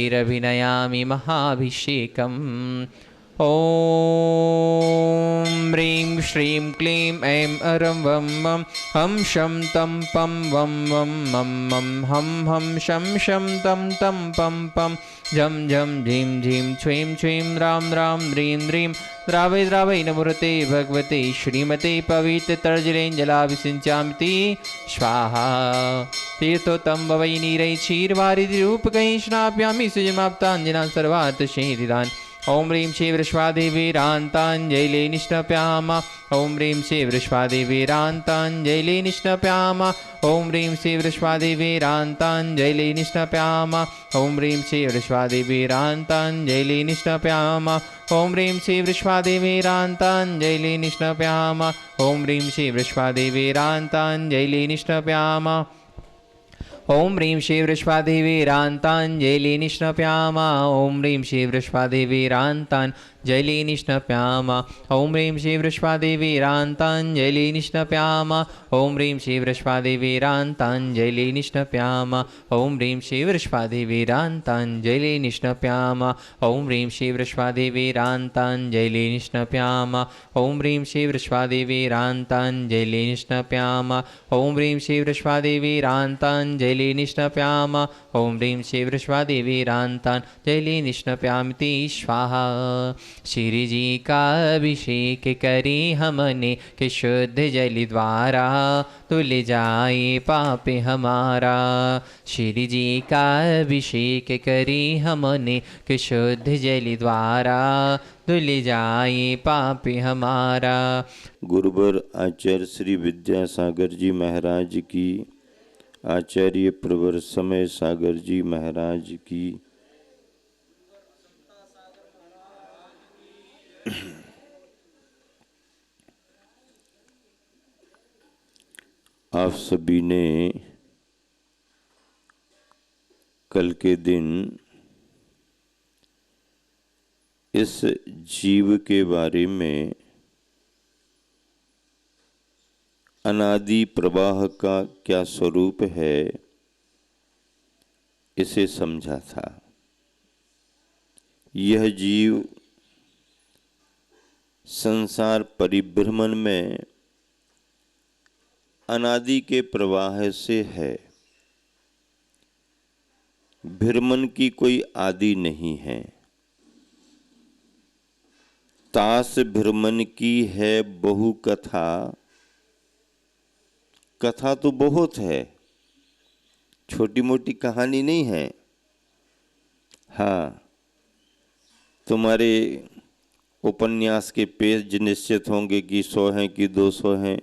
रभिनयामि महाभिषेकम्। ॐ ह्रीं श्रीं क्लीं ऐं अरं वं वं हं शं तं पं वं वं मं मं हं हं शं शं तं तं पं पं झं झं झीं झीं छ्वीं छ्वीं रां रां ह्रीं ह्रीं द्रावय द्रावय नमोरते भगवते श्रीमते पवित्रतर्जलेञ्जलाभिषिञ्चामिति स्वाहा। तीर्थोत्तम वै नीरै क्षीरवारिधिरूपकैः स्नाप्यामि सुजन्माप्ताञ्जनान् सर्वार्थशेरिदान्। ॐ ह्रीं श्री वृषभादेवीरान्ताञ्जलि निष्णप्याम। ॐ ह्रीं श्री वृषभादेवीरान्ताञ्जलि निष्णप्याम। ॐ ह्रीं श्री वृषभादेवीरान्ताञ्जलि निष्णप्याम। ॐ ह्रीं श्री वृषभादेवीरान्ताञ्जलि निष्णप्याम। ॐ ह्रीं श्री वृषभादेवीरान्ताञ्जलि निष्णप्याम। ॐ ह्रीं श्री वृषभादेवीरान्ताञ्जलि निष्णप्याम। ॐ ह्रीं श्री वृषभादेवीरान्ताञ्जलि निष्णप्याम। ॐ ह्रीं श्री वृषभादेवीरान्ताञ्जलि निष्णप्याम। ॐ ह्रीं श्री वृषभादेवीरान्ताञ्जलि निष्णप्याम। ॐ ह्रीं श्री वृषभादेवीरान्ताञ्जलि निष्णप्याम। ॐ ह्रीं श्री वृषभादेवीरान्ताञ्जलि निष्णप्याम। ॐ ह्रीं श्री वृषभादेवीरान्ताञ्जलि निष्णप्याम। ॐ ह्रीं श्री वृषभादेवीरान्ताञ्जलि निष्णप्याम। ॐ ह्रीं श्री वृषभादेवीरान्ताञ्जलि निष्णप्याम। ॐ ह्रीं श्री वृषभादेवीरान्ताञ्जलि निष्णप्यामिति स्वाहा। श्री जी का अभिषेक करी हमने कि शुद्ध जल द्वारा धुल जाए पाप हमारा। श्री जी का अभिषेक करी हमने कि शुद्ध जल द्वारा धुल जाए पाप हमारा। गुरुवर आचार्य श्री विद्यासागर जी महाराज की, आचार्य प्रवर समय सागर जी महाराज की, आप सभी ने कल के दिन इस जीव के बारे में अनादि प्रवाह का क्या स्वरूप है इसे समझा था। यह जीव संसार परिभ्रमण में अनादि के प्रवाह से है। भ्रमण की कोई आदि नहीं है। तास भ्रमण की है बहु कथा, कथा तो बहुत है, छोटी मोटी कहानी नहीं है। हाँ, तुम्हारे उपन्यास के पेज निश्चित होंगे कि 100 हैं कि 200 हैं।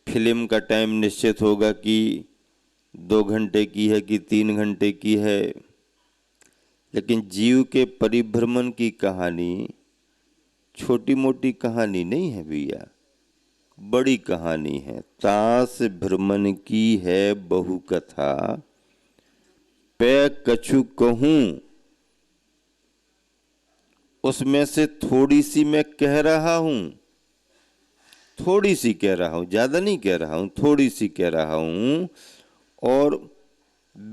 फिल्म का टाइम निश्चित होगा कि 2 घंटे की है कि 3 घंटे की है। लेकिन जीव के परिभ्रमण की कहानी छोटी मोटी कहानी नहीं है भैया, बड़ी कहानी है। तास भ्रमण की है बहु कथा, पै कछु कहूं, उसमें से थोड़ी सी मैं कह रहा हूं। थोड़ी सी कह रहा हूं, ज्यादा नहीं कह रहा हूं, थोड़ी सी कह रहा हूं। और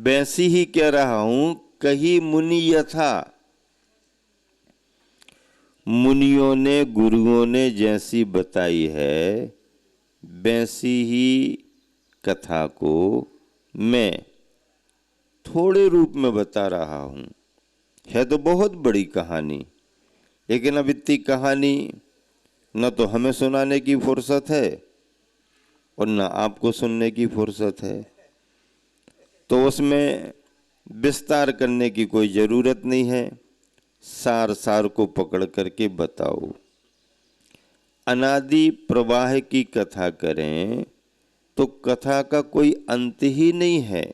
वैसी ही कह रहा हूं कही मुनि यथा, मुनियों ने गुरुओं ने जैसी बताई है वैसी ही कथा को मैं थोड़े रूप में बता रहा हूं। है तो बहुत बड़ी कहानी, लेकिन अब इतनी कहानी न तो हमें सुनाने की फुर्सत है और न आपको सुनने की फुर्सत है। तो उसमें विस्तार करने की कोई ज़रूरत नहीं है। सार सार को पकड़ करके बताओ। अनादि प्रवाह की कथा करें तो कथा का कोई अंत ही नहीं है।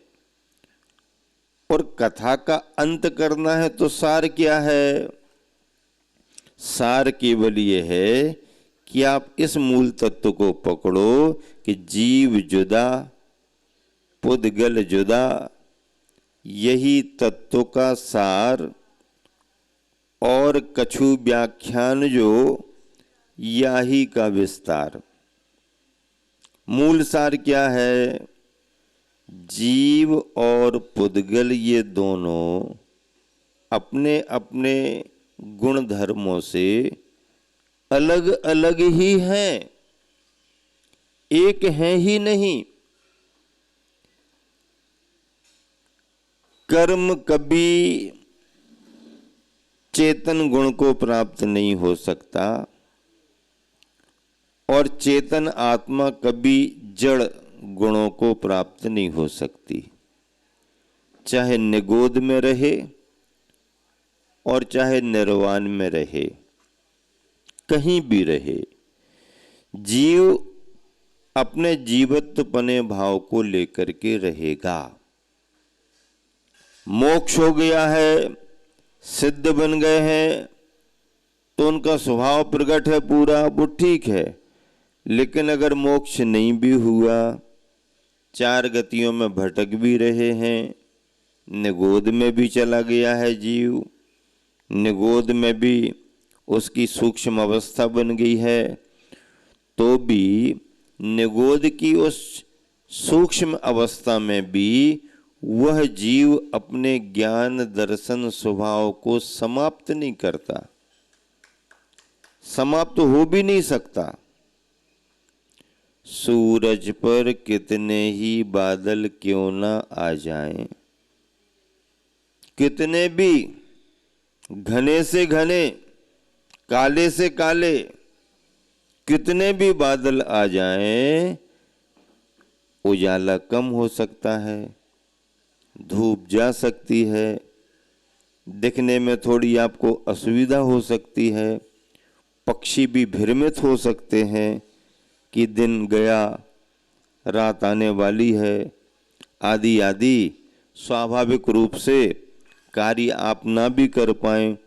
और कथा का अंत करना है तो सार क्या है? सार केवल ये है कि आप इस मूल तत्व को पकड़ो कि जीव जुदा, पुद्गल जुदा, यही तत्व का सार। और कछु व्याख्यान जो याही का विस्तार। मूल सार क्या है? जीव और पुद्गल ये दोनों अपने अपने गुण धर्मों से अलग अलग ही हैं, एक हैं ही नहीं। कर्म कभी चेतन गुण को प्राप्त नहीं हो सकता और चेतन आत्मा कभी जड़ गुणों को प्राप्त नहीं हो सकती, चाहे निगोद में रहे और चाहे निर्वाण में रहे, कहीं भी रहे। जीव अपने जीवत्वपने भाव को लेकर के रहेगा। मोक्ष हो गया है, सिद्ध बन गए हैं, तो उनका स्वभाव प्रकट है पूरा, वो ठीक है। लेकिन अगर मोक्ष नहीं भी हुआ, चार गतियों में भटक भी रहे हैं, निगोद में भी चला गया है जीव, निगोद में भी उसकी सूक्ष्म अवस्था बन गई है, तो भी निगोद की उस सूक्ष्म अवस्था में भी वह जीव अपने ज्ञान दर्शन स्वभाव को समाप्त नहीं करता, समाप्त हो भी नहीं सकता। सूरज पर कितने ही बादल क्यों ना आ जाएं, कितने भी घने से घने, काले से काले, कितने भी बादल आ जाएं, उजाला कम हो सकता है, धूप जा सकती है, दिखने में थोड़ी आपको असुविधा हो सकती है, पक्षी भी भ्रमित हो सकते हैं कि दिन गया, रात आने वाली है, आदि आदि। स्वाभाविक रूप से कार्य आप ना भी कर पाएं,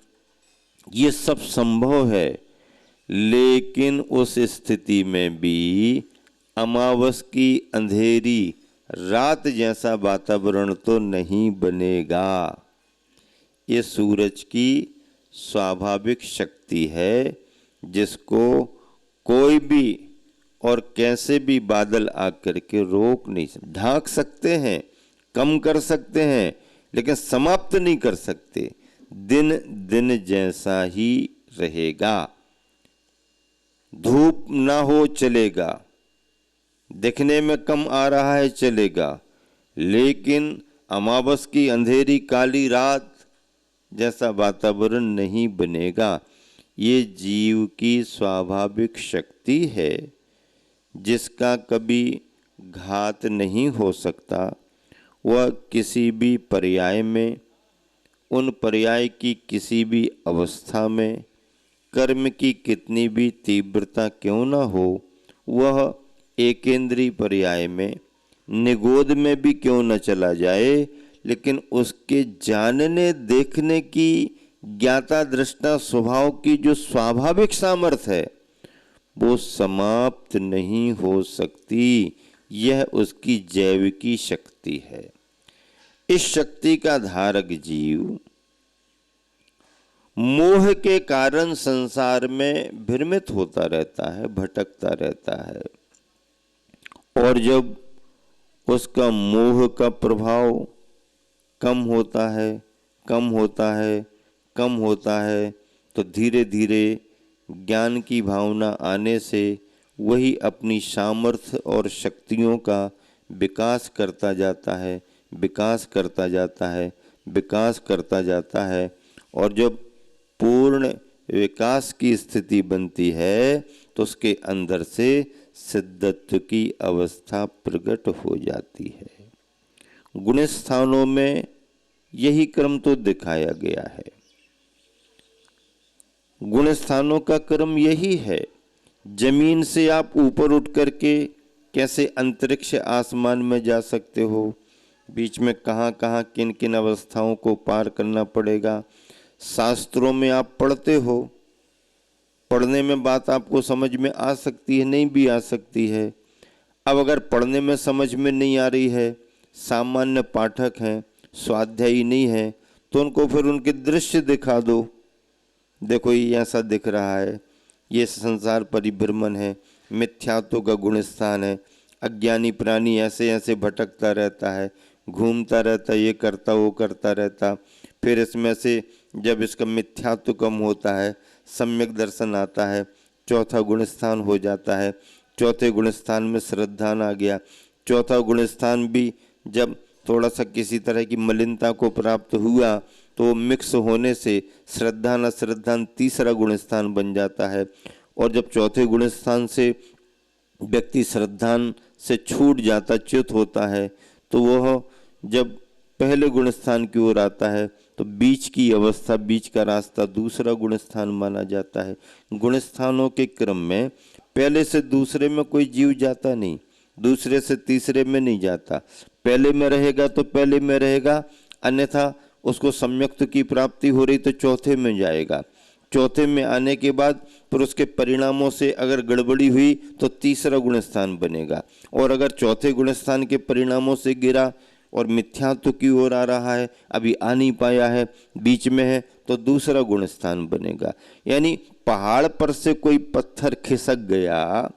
ये सब संभव है। लेकिन उस स्थिति में भी अमावस की अंधेरी रात जैसा वातावरण तो नहीं बनेगा। ये सूरज की स्वाभाविक शक्ति है, जिसको कोई भी और कैसे भी बादल आकर के रोक नहीं सकते। ढांक सकते हैं, कम कर सकते हैं, लेकिन समाप्त नहीं कर सकते। दिन दिन जैसा ही रहेगा, धूप ना हो चलेगा, दिखने में कम आ रहा है चलेगा, लेकिन अमावस की अंधेरी काली रात जैसा वातावरण नहीं बनेगा। ये जीव की स्वाभाविक शक्ति है, जिसका कभी घात नहीं हो सकता। वह किसी भी पर्याय में, उन पर्याय की किसी भी अवस्था में, कर्म की कितनी भी तीव्रता क्यों न हो, वह एकेंद्रीय पर्याय में, निगोद में भी क्यों न चला जाए, लेकिन उसके जानने देखने की, ज्ञाता दृष्टा स्वभाव की जो स्वाभाविक सामर्थ्य है, वो समाप्त नहीं हो सकती। यह उसकी जैविकी शक्ति है। इस शक्ति का धारक जीव मोह के कारण संसार में भ्रमित होता रहता है, भटकता रहता है, और जब उसका मोह का प्रभाव कम होता है, कम होता है, कम होता है, तो धीरे धीरे ज्ञान की भावना आने से वही अपनी सामर्थ्य और शक्तियों का विकास करता जाता है, विकास करता जाता है, विकास करता जाता है। और जब पूर्ण विकास की स्थिति बनती है, तो उसके अंदर से सिद्धत्व की अवस्था प्रकट हो जाती है। गुण स्थानों में यही क्रम तो दिखाया गया है। गुण स्थानों का क्रम यही है। जमीन से आप ऊपर उठ करके कैसे अंतरिक्ष आसमान में जा सकते हो, बीच में कहाँ कहाँ किन किन अवस्थाओं को पार करना पड़ेगा, शास्त्रों में आप पढ़ते हो। पढ़ने में बात आपको समझ में आ सकती है, नहीं भी आ सकती है। अब अगर पढ़ने में समझ में नहीं आ रही है, सामान्य पाठक हैं, स्वाध्यायी नहीं है, तो उनको फिर उनके दृश्य दिखा दो। देखो ये ऐसा दिख रहा है, ये संसार परिभ्रमण है, मिथ्यात्व का गुण स्थान है, अज्ञानी प्राणी ऐसे ऐसे भटकता रहता है, घूमता रहता, ये करता वो करता रहता। फिर इसमें से जब इसका मिथ्यात्व कम होता है, सम्यक दर्शन आता है, चौथा गुण स्थान हो जाता है। चौथे गुण स्थान में श्रद्धान आ गया। चौथा गुण स्थान भी जब थोड़ा सा किसी तरह की मलिनता को प्राप्त हुआ तो वो मिक्स होने से श्रद्धान अश्रद्धान तीसरा गुण स्थान बन जाता है। और जब चौथे गुण स्थान से व्यक्ति श्रद्धान से छूट जाता, च्युत होता है, तो वह जब पहले गुण स्थान की ओर आता है तो बीच की अवस्था, बीच का रास्ता दूसरा गुण स्थान माना जाता है। गुण स्थानों के क्रम में पहले से दूसरे में कोई जीव जाता नहीं, दूसरे से तीसरे में नहीं जाता। पहले में रहेगा तो पहले में रहेगा, अन्यथा उसको सम्यक्त की प्राप्ति हो रही तो चौथे में जाएगा। चौथे में आने के बाद फिर उसके परिणामों से अगर गड़बड़ी हुई तो तीसरा गुण स्थान बनेगा। और अगर चौथे गुण स्थान के परिणामों से गिरा और मिथ्यात्व की ओर आ रहा है, अभी आ नहीं पाया है, बीच में है, तो दूसरा गुण स्थान बनेगा। यानी पहाड़ पर से कोई पत्थर खिसक गया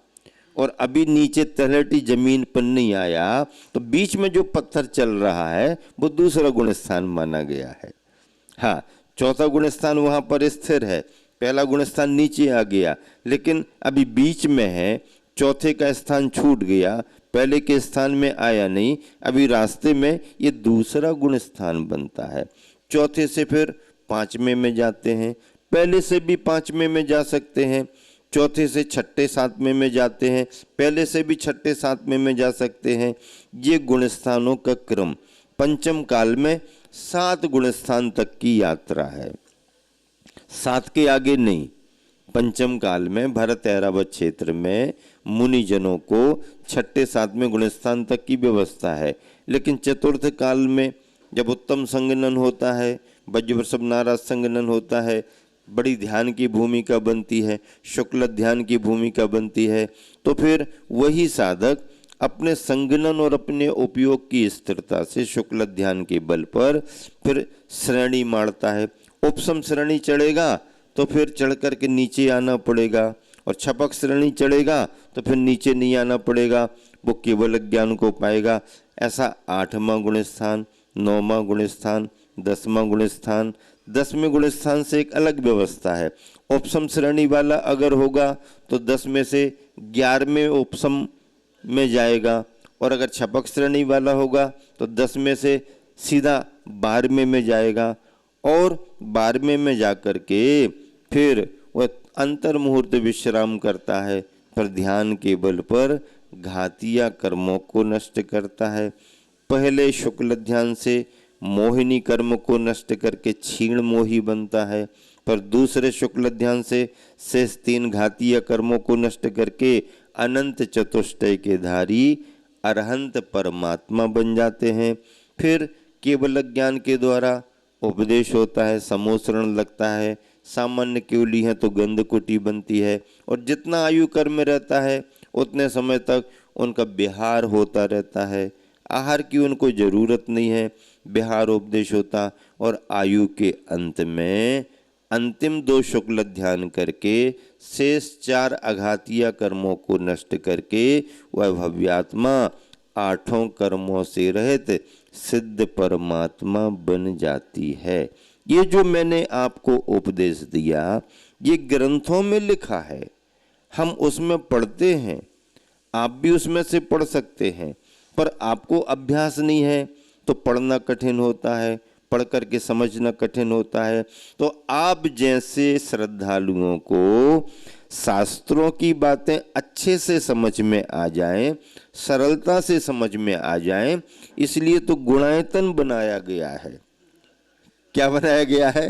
और अभी नीचे तलहटी जमीन पर नहीं आया, तो बीच में जो पत्थर चल रहा है वो दूसरा गुण स्थान माना गया है। हाँ, चौथा गुण स्थान वहां पर स्थिर है, पहला गुण स्थान नीचे आ गया, लेकिन अभी बीच में है, चौथे का स्थान छूट गया, पहले के स्थान में आया नहीं, अभी रास्ते में ये दूसरा गुण स्थान बनता है। चौथे से फिर पांचवें में जाते हैं, पहले से भी पांचवें में जा सकते हैं, चौथे से छठे सातवें में जाते हैं, पहले से भी छठे सातवें में जा सकते हैं। ये गुण स्थानों का क्रम पंचम काल में 7 गुण स्थान तक की यात्रा है, 7 के आगे नहीं। पंचम काल में भरत ऐरावत क्षेत्र में मुनिजनों को छठे सातवें गुण स्थान तक की व्यवस्था है। लेकिन चतुर्थ काल में जब उत्तम संगनन होता है, वज्रवृषभ नाराज संगनन होता है, बड़ी ध्यान की भूमिका बनती है, शुक्ल ध्यान की भूमिका बनती है, तो फिर वही साधक अपने संगनन और अपने उपयोग की स्थिरता से शुक्ल ध्यान के बल पर फिर श्रेणी मारता है। उपसम श्रेणी चढ़ेगा तो फिर चढ़ कर के नीचे आना पड़ेगा, और छपक श्रेणी चढ़ेगा तो फिर नीचे नहीं आना पड़ेगा, वो केवल ज्ञान को पाएगा। ऐसा 8वां गुण स्थान, 9वां गुण स्थान, 10वां गुण स्थान, 10वें गुण स्थान से एक अलग व्यवस्था है। उपसम श्रेणी वाला अगर होगा तो 10 में से 11वें उपसम में जाएगा, और अगर छपक श्रेणी वाला होगा तो 10 में से सीधा 12वें में जाएगा, और 12वें में जाकर के फिर वह अंतर मुहूर्त विश्राम करता है, पर ध्यान के बल पर घातिया कर्मों को नष्ट करता है। पहले शुक्ल ध्यान से मोहिनी कर्म को नष्ट करके क्षीण मोही बनता है, पर दूसरे शुक्ल ध्यान से शेष 3 घातीय कर्मों को नष्ट करके अनंत चतुष्टय के धारी अरहंत परमात्मा बन जाते हैं। फिर केवल ज्ञान के द्वारा उपदेश होता है, समोसरण लगता है, सामान्य केवली है तो गंधकुटी बनती है, और जितना आयु कर्म में रहता है उतने समय तक उनका विहार होता रहता है। आहार की उनको जरूरत नहीं है, विहार उपदेश होता, और आयु के अंत में अंतिम 2 शुक्ल ध्यान करके शेष 4 अघातीय कर्मों को नष्ट करके वह भव्यात्मा 8 कर्मों से रहित सिद्ध परमात्मा बन जाती है। ये जो मैंने आपको उपदेश दिया ये ग्रंथों में लिखा है, हम उसमें पढ़ते हैं, आप भी उसमें से पढ़ सकते हैं, पर आपको अभ्यास नहीं है तो पढ़ना कठिन होता है, पढ़ करके समझना कठिन होता है। तो आप जैसे श्रद्धालुओं को शास्त्रों की बातें अच्छे से समझ में आ जाएं, सरलता से समझ में आ जाएं, इसलिए तो गुणायतन बनाया गया है। क्या बनाया गया है?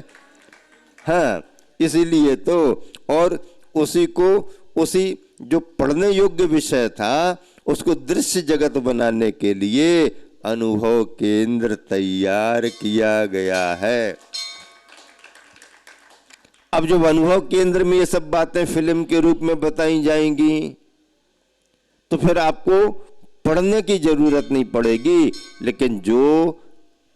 हाँ, इसीलिए तो, और उसी को, उसी जो पढ़ने योग्य विषय था उसको दृश्य जगत बनाने के लिए अनुभव केंद्र तैयार किया गया है। अब जब अनुभव केंद्र में ये सब बातें फिल्म के रूप में बताई जाएंगी तो फिर आपको पढ़ने की जरूरत नहीं पड़ेगी। लेकिन जो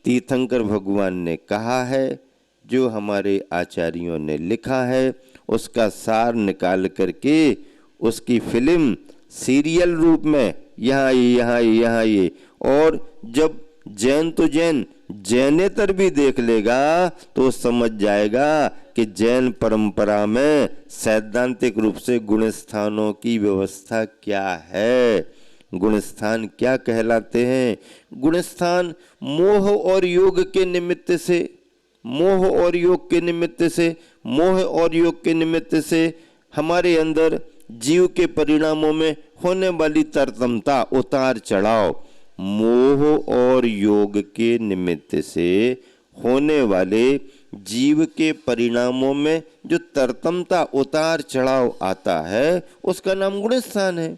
तीर्थंकर भगवान ने कहा है, जो हमारे आचार्यों ने लिखा है, उसका सार निकाल करके उसकी फिल्म सीरियल रूप में यहाँ ये, यहाँ ये, यहाँ ये। और जब जैन तो जैन जैनेतर भी देख लेगा तो समझ जाएगा कि जैन परंपरा में सैद्धांतिक रूप से गुण स्थानों की व्यवस्था क्या है, गुण स्थान क्या कहलाते हैं। गुण स्थान मोह और योग के निमित्त से, मोह और योग के निमित्त से, मोह और योग के निमित्त से हमारे अंदर जीव के परिणामों में होने वाली तरतमता, उतार चढ़ाव, मोह और योग के निमित्त से होने वाले जीव के परिणामों में जो तरतमता, उतार चढ़ाव आता है उसका नाम गुणस्थान है।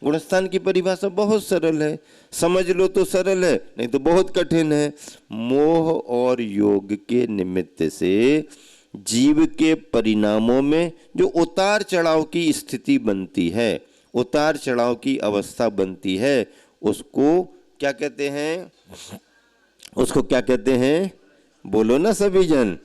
गुणस्थान की परिभाषा बहुत सरल है, समझ लो तो सरल है, नहीं तो बहुत कठिन है। मोह और योग के निमित्त से जीव के परिणामों में जो उतार चढ़ाव की स्थिति बनती है, उतार चढ़ाव की अवस्था बनती है, उसको क्या कहते हैं? उसको क्या कहते हैं? बोलो ना सभी जन,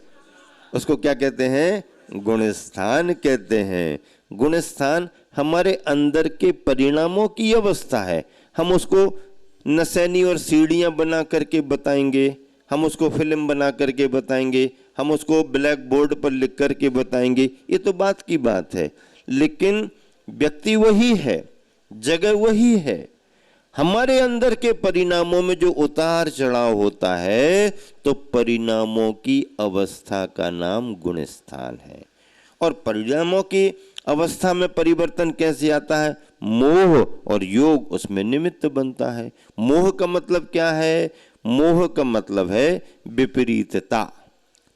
उसको क्या कहते हैं? गुणस्थान कहते हैं। गुणस्थान हमारे अंदर के परिणामों की अवस्था है। हम उसको नसैनी और सीढ़ियाँ बना करके बताएंगे, हम उसको फिल्म बना करके बताएंगे, हम उसको ब्लैक बोर्ड पर लिख करके बताएंगे, ये तो बात की बात है। लेकिन व्यक्ति वही है, जगह वही है। हमारे अंदर के परिणामों में जो उतार चढ़ाव होता है तो परिणामों की अवस्था का नाम गुणस्थान है। और परिणामों की अवस्था में परिवर्तन कैसे आता है? मोह और योग उसमें निमित्त बनता है। मोह का मतलब क्या है? मोह का मतलब है विपरीतता।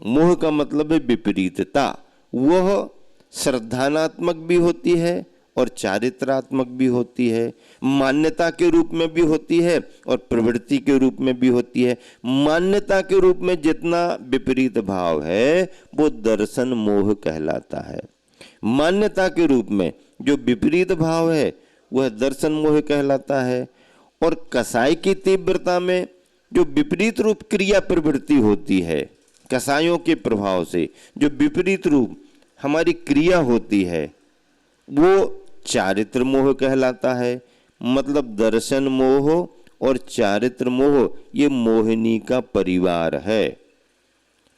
मोह का मतलब है विपरीतता। वह श्रद्धानात्मक भी होती है और चारित्रात्मक भी होती है, मान्यता के रूप में भी होती है और प्रवृत्ति के रूप में भी होती है। मान्यता के रूप में जितना विपरीत भाव है वो दर्शन मोह कहलाता है। मान्यता के रूप में जो विपरीत भाव है वह दर्शन मोह कहलाता है। और कसाई की तीव्रता में जो विपरीत रूप क्रिया प्रवृत्ति होती है, कसायों के प्रभाव से जो विपरीत रूप हमारी क्रिया होती है वो चारित्र मोह कहलाता है। मतलब दर्शन मोह और चारित्र मोह ये मोहिनी का परिवार है,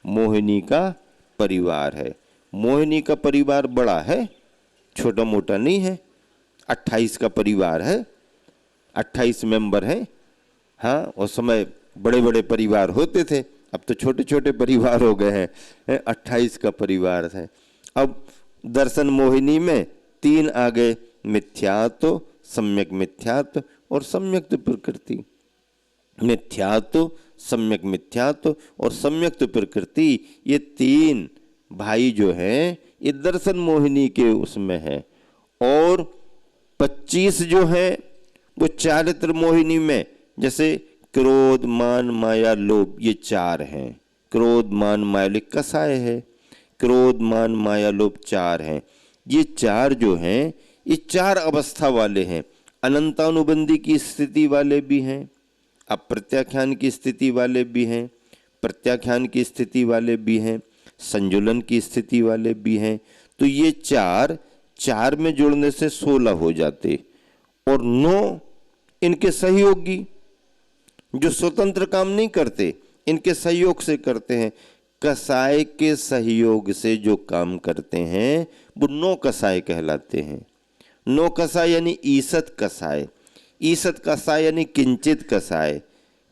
मोहिनी का परिवार है। मोहिनी का परिवार बड़ा है, छोटा मोटा नहीं है। 28 का परिवार है, 28 मेंबर हैं। हाँ, उस समय बड़े बड़े परिवार होते थे, अब तो छोटे छोटे परिवार हो गए हैं। 28 का परिवार है। अब दर्शन मोहिनी में 3 आ गए, मिथ्यात्व, सम्यक मिथ्यात्व और सम्यक्त प्रकृति। मिथ्यात्व, सम्यक मिथ्यात्व और सम्यक्त प्रकृति, ये 3 भाई जो हैं ये दर्शन मोहिनी के उसमें है। और 25 जो है वो चारित्र मोहिनी में, जैसे क्रोध, मान, माया, लोभ, ये 4 हैं। क्रोध, मान, माया, कसाय है। क्रोध, मान, माया, लोभ 4 हैं। ये 4 जो हैं ये 4 अवस्था वाले हैं। अनंतानुबंधी की स्थिति वाले भी हैं, अप्रत्याख्यान की स्थिति वाले भी हैं, प्रत्याख्यान की स्थिति वाले भी हैं, संजुलन की स्थिति वाले भी हैं। तो ये 4 में जोड़ने से 16 हो जाते। और 9 इनके सहयोगी जो स्वतंत्र काम नहीं करते, इनके सहयोग से करते हैं। कसाय के सहयोग से जो काम करते हैं वो 9 कसाय कहलाते हैं। 9 कसाय यानी ईसत कसाय। ईसत कसाय यानी किंचित कसाय।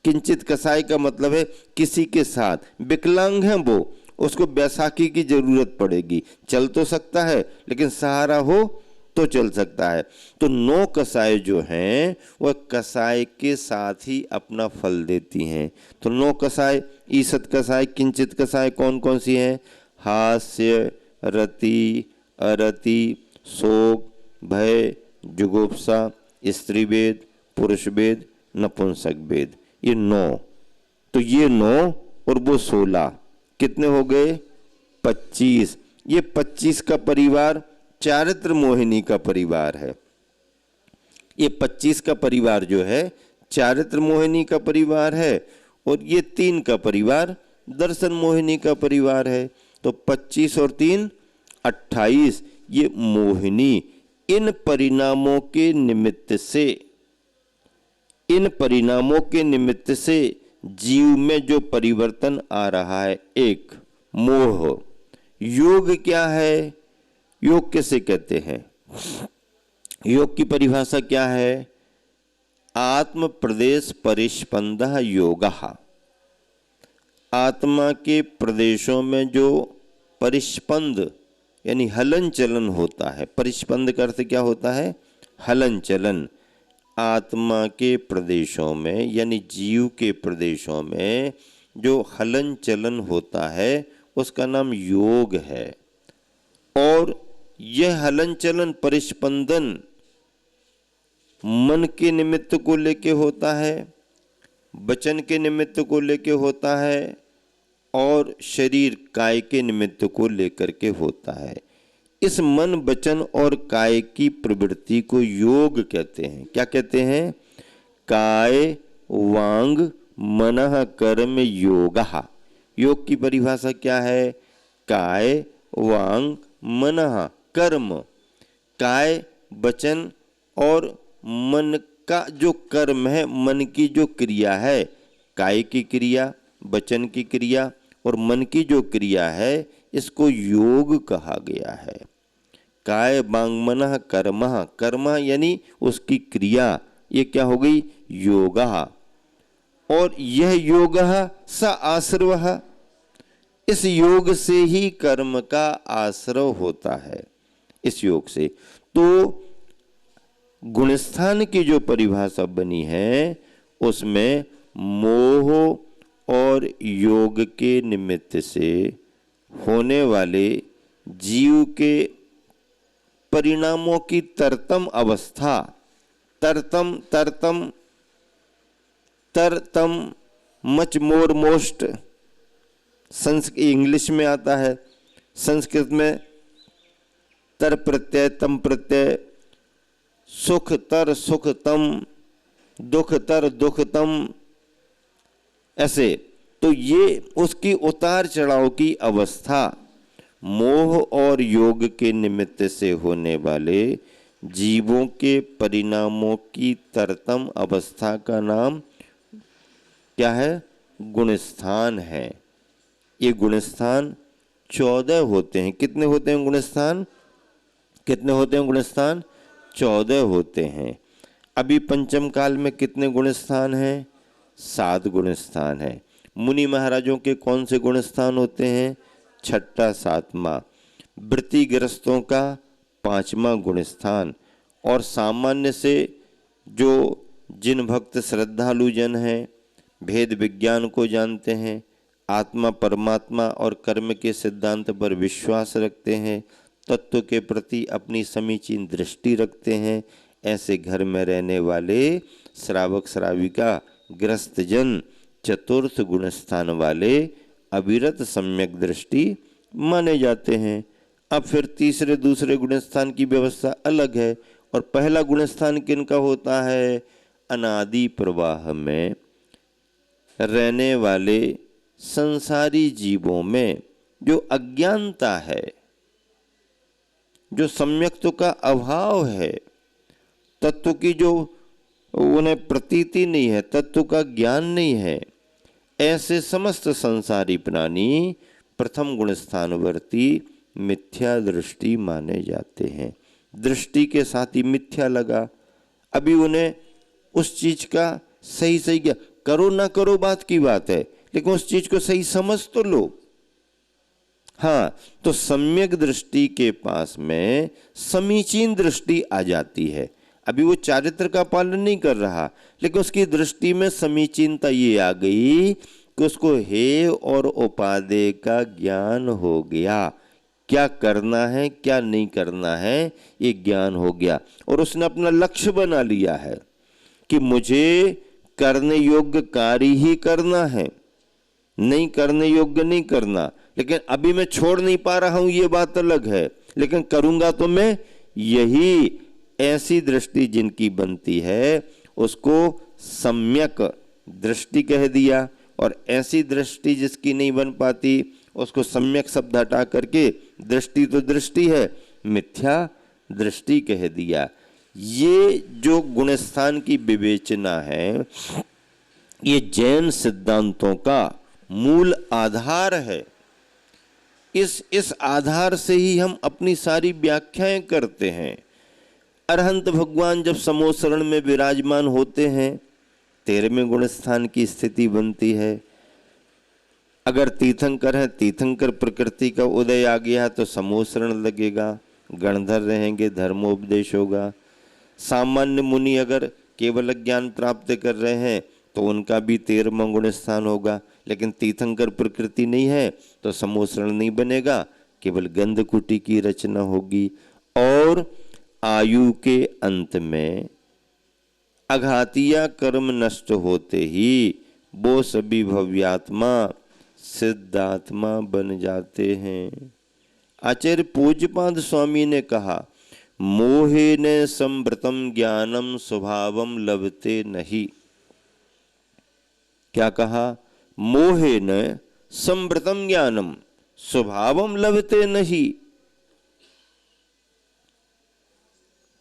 किंचित कसाय का मतलब है किसी के साथ, विकलांग है वो, उसको बैसाखी की जरूरत पड़ेगी, चल तो सकता है लेकिन सहारा हो तो चल सकता है। तो 9 कसाय जो हैं वह कसाय के साथ ही अपना फल देती हैं। तो 9 कसाय, ईसत कसाय, किंचित कसाय कौन कौन सी हैं? हास्य, रति, अरति, शोक, भय, जुगुप्सा, स्त्रीभेद, पुरुष भेद, नपुंसक भेद, ये 9। तो ये 9 और वो 16, कितने हो गए? 25। ये 25 का परिवार चारित्र मोहिनी का परिवार है। ये 25 का परिवार जो है चारित्र मोहिनी का परिवार है और ये 3 का परिवार दर्शन मोहिनी का परिवार है। तो 25 और 3 28, ये मोहिनी इन परिणामों के निमित्त से इन परिणामों के निमित्त से जीव में जो परिवर्तन आ रहा है, एक मोह। योग क्या है? योग किसे कहते हैं? योग की परिभाषा क्या है? आत्म प्रदेश परिस्पंदः योगः। आत्मा के प्रदेशों में जो परिस्पंद यानी हलन चलन होता है। परिस्पंद का अर्थ क्या होता है? हलन चलन। आत्मा के प्रदेशों में यानी जीव के प्रदेशों में जो हलन चलन होता है उसका नाम योग है। और यह हलन चलन परिस्पंदन मन के निमित्त को लेके होता है, वचन के निमित्त को लेके होता है और शरीर काय के निमित्त को लेकर के होता है। इस मन वचन और काय की प्रवृत्ति को योग कहते हैं। क्या कहते हैं? काय वांग मनः कर्म योगः। योग की परिभाषा क्या है? काय वांग मनः कर्म। काय वचन और मन का जो कर्म है, मन की जो क्रिया है, काय की क्रिया, वचन की क्रिया और मन की जो क्रिया है, इसको योग कहा गया है। काय वांग मनः कर्मः, कर्म यानी उसकी क्रिया, ये क्या हो गई? योगः। और यह योगः स आश्रवः, इस योग से ही कर्म का आश्रव होता है। इस योग से तो गुणस्थान की जो परिभाषा बनी है उसमें मोह और योग के निमित्त से होने वाले जीव के परिणामों की तरतम अवस्था, तरतम तरतम तरतम मच मोर मोस्ट, इंग्लिश में आता है, संस्कृत में तर प्रत्यय तम प्रत्यय, सुख तर सुखतम, दुख तर दुखतम, ऐसे। तो ये उसकी उतार चढ़ाव की अवस्था, मोह और योग के निमित्त से होने वाले जीवों के परिणामों की तरतम अवस्था का नाम क्या है? गुणस्थान है। ये गुणस्थान 14 होते हैं। कितने होते हैं गुणस्थान? कितने होते हैं गुणस्थान? 14 होते हैं। अभी पंचम काल में कितने गुणस्थान हैं? 7 गुणस्थान हैं। मुनि महाराजों के कौन से गुणस्थान होते हैं? 6ठा 7वां। वृत्तिग्रस्तों का 5वां गुणस्थान। और सामान्य से जो जिन भक्त श्रद्धालु जन हैं, भेद विज्ञान को जानते हैं, आत्मा परमात्मा और कर्म के सिद्धांत पर विश्वास रखते हैं, तत्व के प्रति अपनी समीचीन दृष्टि रखते हैं, ऐसे घर में रहने वाले श्रावक श्राविका ग्रस्त जन चतुर्थ गुणस्थान वाले अविरत सम्यक दृष्टि माने जाते हैं। अब फिर तीसरे दूसरे गुणस्थान की व्यवस्था अलग है। और पहला गुणस्थान किनका होता है? अनादि प्रवाह में रहने वाले संसारी जीवों में जो अज्ञानता है, जो सम्यक्त्व का अभाव है, तत्व की जो उन्हें प्रतीति नहीं है, तत्व का ज्ञान नहीं है, ऐसे समस्त संसारी प्राणी प्रथम गुणस्थानवर्ती मिथ्या दृष्टि माने जाते हैं। दृष्टि के साथ ही मिथ्या लगा। अभी उन्हें उस चीज का सही सही क्या, करो ना करो बात की बात है, लेकिन उस चीज को सही समझ तो लो। हाँ, तो सम्यक दृष्टि के पास में समीचीन दृष्टि आ जाती है। अभी वो चारित्र का पालन नहीं कर रहा, लेकिन उसकी दृष्टि में समीचीनता ये आ गई कि उसको हे और उपादेय का ज्ञान हो गया। क्या करना है क्या नहीं करना है ये ज्ञान हो गया। और उसने अपना लक्ष्य बना लिया है कि मुझे करने योग्य कार्य ही करना है, नहीं करने योग्य नहीं करना। लेकिन अभी मैं छोड़ नहीं पा रहा हूं, ये बात अलग है, लेकिन करूंगा तो मैं यही। ऐसी दृष्टि जिनकी बनती है उसको सम्यक दृष्टि कह दिया। और ऐसी दृष्टि जिसकी नहीं बन पाती उसको सम्यक शब्द हटा करके दृष्टि तो दृष्टि है, मिथ्या दृष्टि कह दिया। ये जो गुणस्थान की विवेचना है, ये जैन सिद्धांतों का मूल आधार है। इस आधार से ही हम अपनी सारी व्याख्याएं करते हैं। अरहंत भगवान जब समोसरण में विराजमान होते हैं, 13वें गुणस्थान की स्थिति बनती है। अगर तीर्थंकर हैं, तीर्थंकर प्रकृति का उदय आ गया तो समोसरण लगेगा, गणधर रहेंगे, धर्मोपदेश होगा। सामान्य मुनि अगर केवल ज्ञान प्राप्त कर रहे हैं तो उनका भी 13वां गुण स्थान होगा, लेकिन तीर्थंकर प्रकृति नहीं है तो समोसरण नहीं बनेगा, केवल गंधकुटी की रचना होगी। और आयु के अंत में अघातिया कर्म नष्ट होते ही वो सभी भव्यात्मा सिद्धात्मा बन जाते हैं। आचार्य पूज्यपाद स्वामी ने कहा, मोहेन संवृतम ज्ञानम स्वभावम लभते नहीं। क्या कहा? मोहेन संवृतम ज्ञानम स्वभावम लभते नहीं।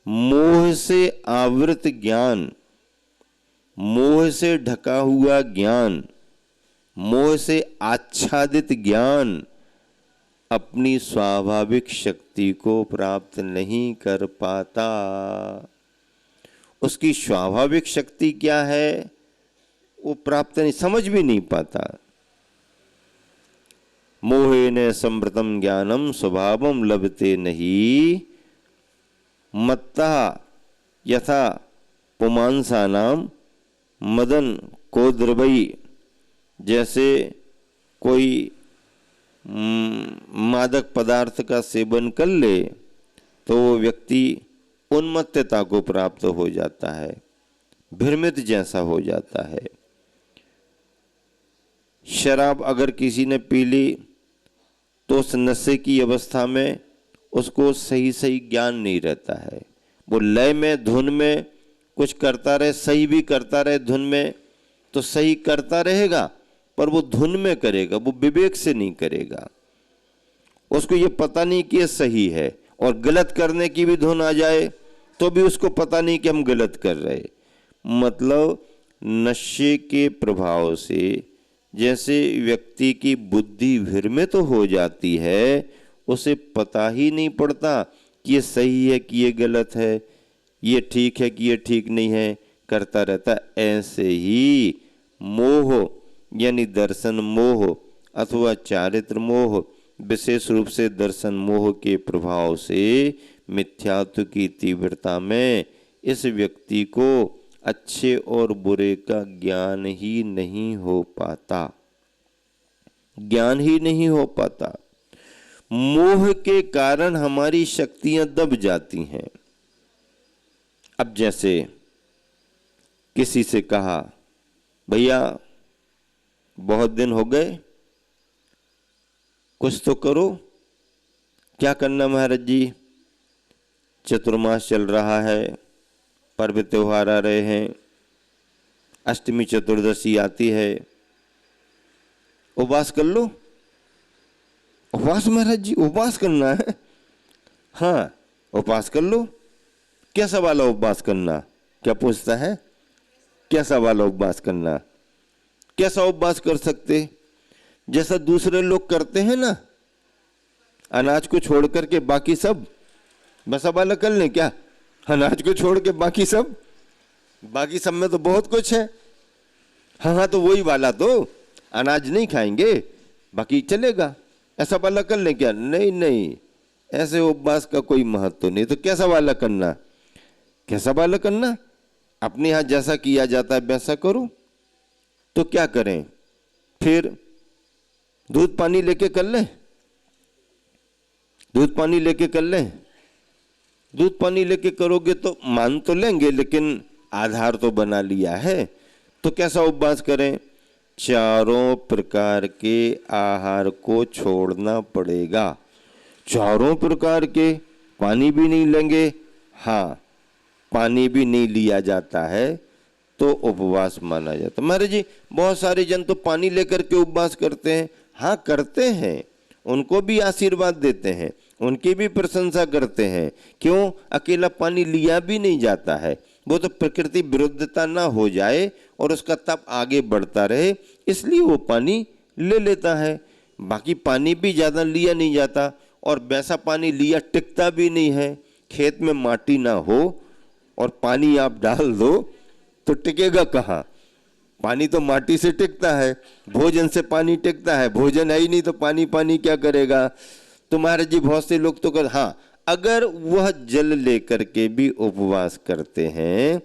मोह से आवृत ज्ञान, मोह से ढका हुआ ज्ञान, मोह से आच्छादित ज्ञान अपनी स्वाभाविक शक्ति को प्राप्त नहीं कर पाता। उसकी स्वाभाविक शक्ति क्या है वो प्राप्त नहीं, समझ भी नहीं पाता। मोहेन संवृतम ज्ञानम स्वभावम लभते नहीं, मत्ता यथा पुमांसानाम मदन को द्रवई। जैसे कोई मादक पदार्थ का सेवन कर ले तो वो व्यक्ति उन्मत्तता को प्राप्त हो जाता है, भ्रमित जैसा हो जाता है। शराब अगर किसी ने पी ली तो उस नशे की अवस्था में उसको सही सही ज्ञान नहीं रहता है। वो लय में, धुन में कुछ करता रहे, सही भी करता रहे, धुन में तो सही करता रहेगा, पर वो धुन में करेगा, वो विवेक से नहीं करेगा। उसको ये पता नहीं कि ये सही है, और गलत करने की भी धुन आ जाए तो भी उसको पता नहीं कि हम गलत कर रहे। मतलब नशे के प्रभाव से जैसे व्यक्ति की बुद्धि भ्रमित तो हो जाती है, उसे पता ही नहीं पड़ता कि ये सही है कि ये गलत है, ये ठीक है कि ये ठीक नहीं है, करता रहता। ऐसे ही मोह यानी दर्शन मोह अथवा चारित्र मोह, विशेष रूप से दर्शन मोह के प्रभाव से मिथ्यात्व की तीव्रता में इस व्यक्ति को अच्छे और बुरे का ज्ञान ही नहीं हो पाता, ज्ञान ही नहीं हो पाता। मोह के कारण हमारी शक्तियां दब जाती हैं। अब जैसे किसी से कहा, भैया बहुत दिन हो गए, कुछ तो करो। क्या करना महाराज जी? चतुर्मास चल रहा है, पर्व त्योहार आ रहे हैं, अष्टमी चतुर्दशी आती है, उपवास कर लो। उपवास महाराज जी, उपवास करना है? हाँ, उपवास कर लो। कैसा वाला उपवास करना? क्या पूछता है? कैसा वाला उपवास करना? कैसा उपवास कर सकते? जैसा दूसरे लोग करते हैं ना, अनाज को छोड़ करके बाकी सब, वैसा वाला कर लें क्या? अनाज को छोड़ के बाकी सब में तो बहुत कुछ है। हाँ, तो वही वाला, तो अनाज नहीं खाएंगे, बाकी चलेगा, ऐसा वाला कर लें क्या? नहीं, ऐसे उपवास का कोई महत्व नहीं। तो कैसा वाला करना? कैसा वाला करना? अपने यहाँ जैसा किया जाता है वैसा करो। तो क्या करें फिर? दूध पानी लेके कर लें? दूध पानी लेके कर लें? दूध पानी लेके करोगे तो मान तो लेंगे, लेकिन आधार तो बना लिया है। तो कैसा उपवास करें? चारों प्रकार के आहार को छोड़ना पड़ेगा। चारों प्रकार के, पानी भी नहीं लेंगे, हाँ, पानी भी नहीं लिया जाता है तो उपवास माना जाता। महाराज जी बहुत सारे जन तो पानी लेकर के उपवास करते हैं। हाँ करते हैं, उनको भी आशीर्वाद देते हैं, उनकी भी प्रशंसा करते हैं। क्यों? अकेला पानी लिया भी नहीं जाता है, वो तो प्रकृति विरुद्धता ना हो जाए और उसका तप आगे बढ़ता रहे, इसलिए वो पानी ले लेता है। बाकी पानी भी ज़्यादा लिया नहीं जाता, और वैसा पानी लिया टिकता भी नहीं है। खेत में माटी ना हो और पानी आप डाल दो तो टिकेगा कहाँ? पानी तो माटी से टिकता है, भोजन से पानी टिकता है, भोजन है ही नहीं तो पानी पानी क्या करेगा? तो महाराज जी बहुत से लोग तो हाँ, अगर वह जल लेकर के भी उपवास करते हैं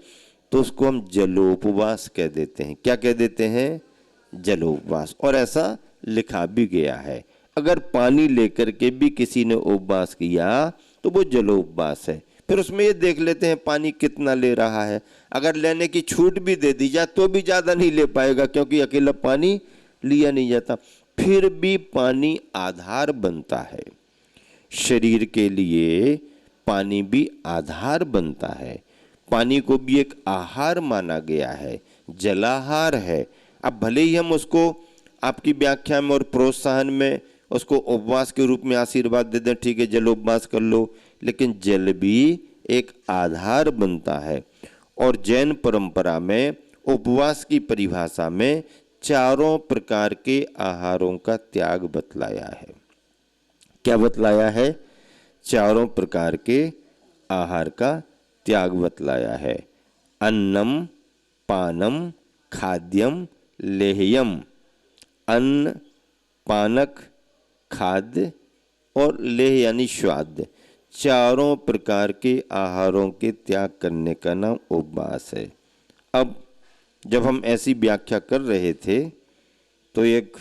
तो उसको हम जलोपवास कह देते हैं। क्या कह देते हैं? जलोपवास। और ऐसा लिखा भी गया है, अगर पानी लेकर के भी किसी ने उपवास किया तो वो जलोपवास है। फिर उसमें ये देख लेते हैं पानी कितना ले रहा है, अगर लेने की छूट भी दे दी जाए तो भी ज़्यादा नहीं ले पाएगा, क्योंकि अकेला पानी लिया नहीं जाता। फिर भी पानी आधार बनता है, शरीर के लिए पानी भी आधार बनता है। पानी को भी एक आहार माना गया है, जलाहार है। अब भले ही हम उसको आपकी व्याख्या में और प्रोत्साहन में उसको उपवास के रूप में आशीर्वाद दे दें, ठीक है जलोपवास कर लो, लेकिन जल भी एक आधार बनता है। और जैन परंपरा में उपवास की परिभाषा में 4 प्रकार के आहारों का त्याग बतलाया है। क्या बतलाया है? 4 प्रकार के आहार का त्याग बतलाया है। अन्नम, पानम, खाद्यम, लेह्यम। अन्न, पानक, खाद्य और लेह यानी स्वाद, 4 प्रकार के आहारों के त्याग करने का नाम उपवास है। अब जब हम ऐसी व्याख्या कर रहे थे तो एक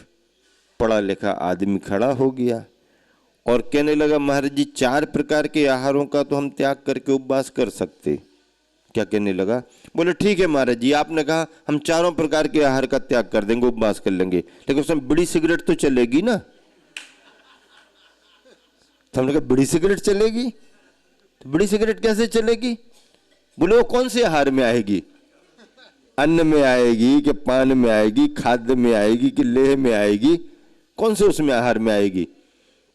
पढ़ा लिखा आदमी खड़ा हो गया और कहने लगा, महाराज जी 4 प्रकार के आहारों का तो हम त्याग करके उपवास कर सकते। क्या कहने लगा? बोले ठीक है महाराज जी, आपने कहा हम 4 प्रकार के आहार का त्याग कर देंगे, उपवास कर लेंगे, लेकिन उसमें बीड़ी सिगरेट तो चलेगी ना? तो हमने कहा बीड़ी सिगरेट चलेगी? तो बीड़ी सिगरेट कैसे चलेगी? बोले वो कौन से आहार में आएगी? अन्न में आएगी कि पान में आएगी, खाद्य में आएगी कि लेह में आएगी? कौन से उसमें आहार में आएगी?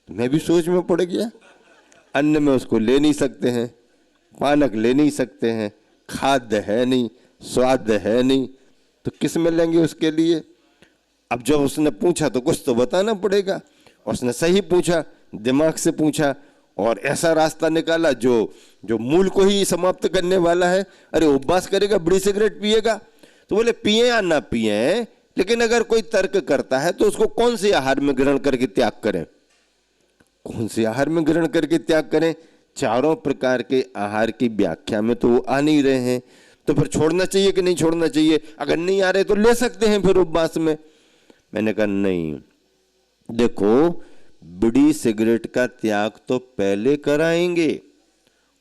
तो मैं भी सोच में पड़ गया। अन्न में उसको ले नहीं सकते हैं, पानक ले नहीं सकते हैं, खाद्य है नहीं, स्वाद है नहीं, तो किस में लेंगे उसके लिए? अब जब उसने पूछा तो कुछ तो बताना पड़ेगा। उसने सही पूछा, दिमाग से पूछा और ऐसा रास्ता निकाला जो मूल को ही समाप्त करने वाला है। अरे उपवास करेगा, बीड़ी सिगरेट पिएगा? तो बोले पिए या ना पिए, लेकिन अगर कोई तर्क करता है तो उसको कौन से आहार में ग्रहण करके त्याग करें? कौन से आहार में ग्रहण करके त्याग करें? 4 प्रकार के आहार की व्याख्या में तो वो आ नहीं रहे हैं, तो फिर छोड़ना चाहिए कि नहीं छोड़ना चाहिए? अगर नहीं आ रहे तो ले सकते हैं फिर उपवास में। मैंने कहा नहीं, देखो बीड़ी सिगरेट का त्याग तो पहले कराएंगे,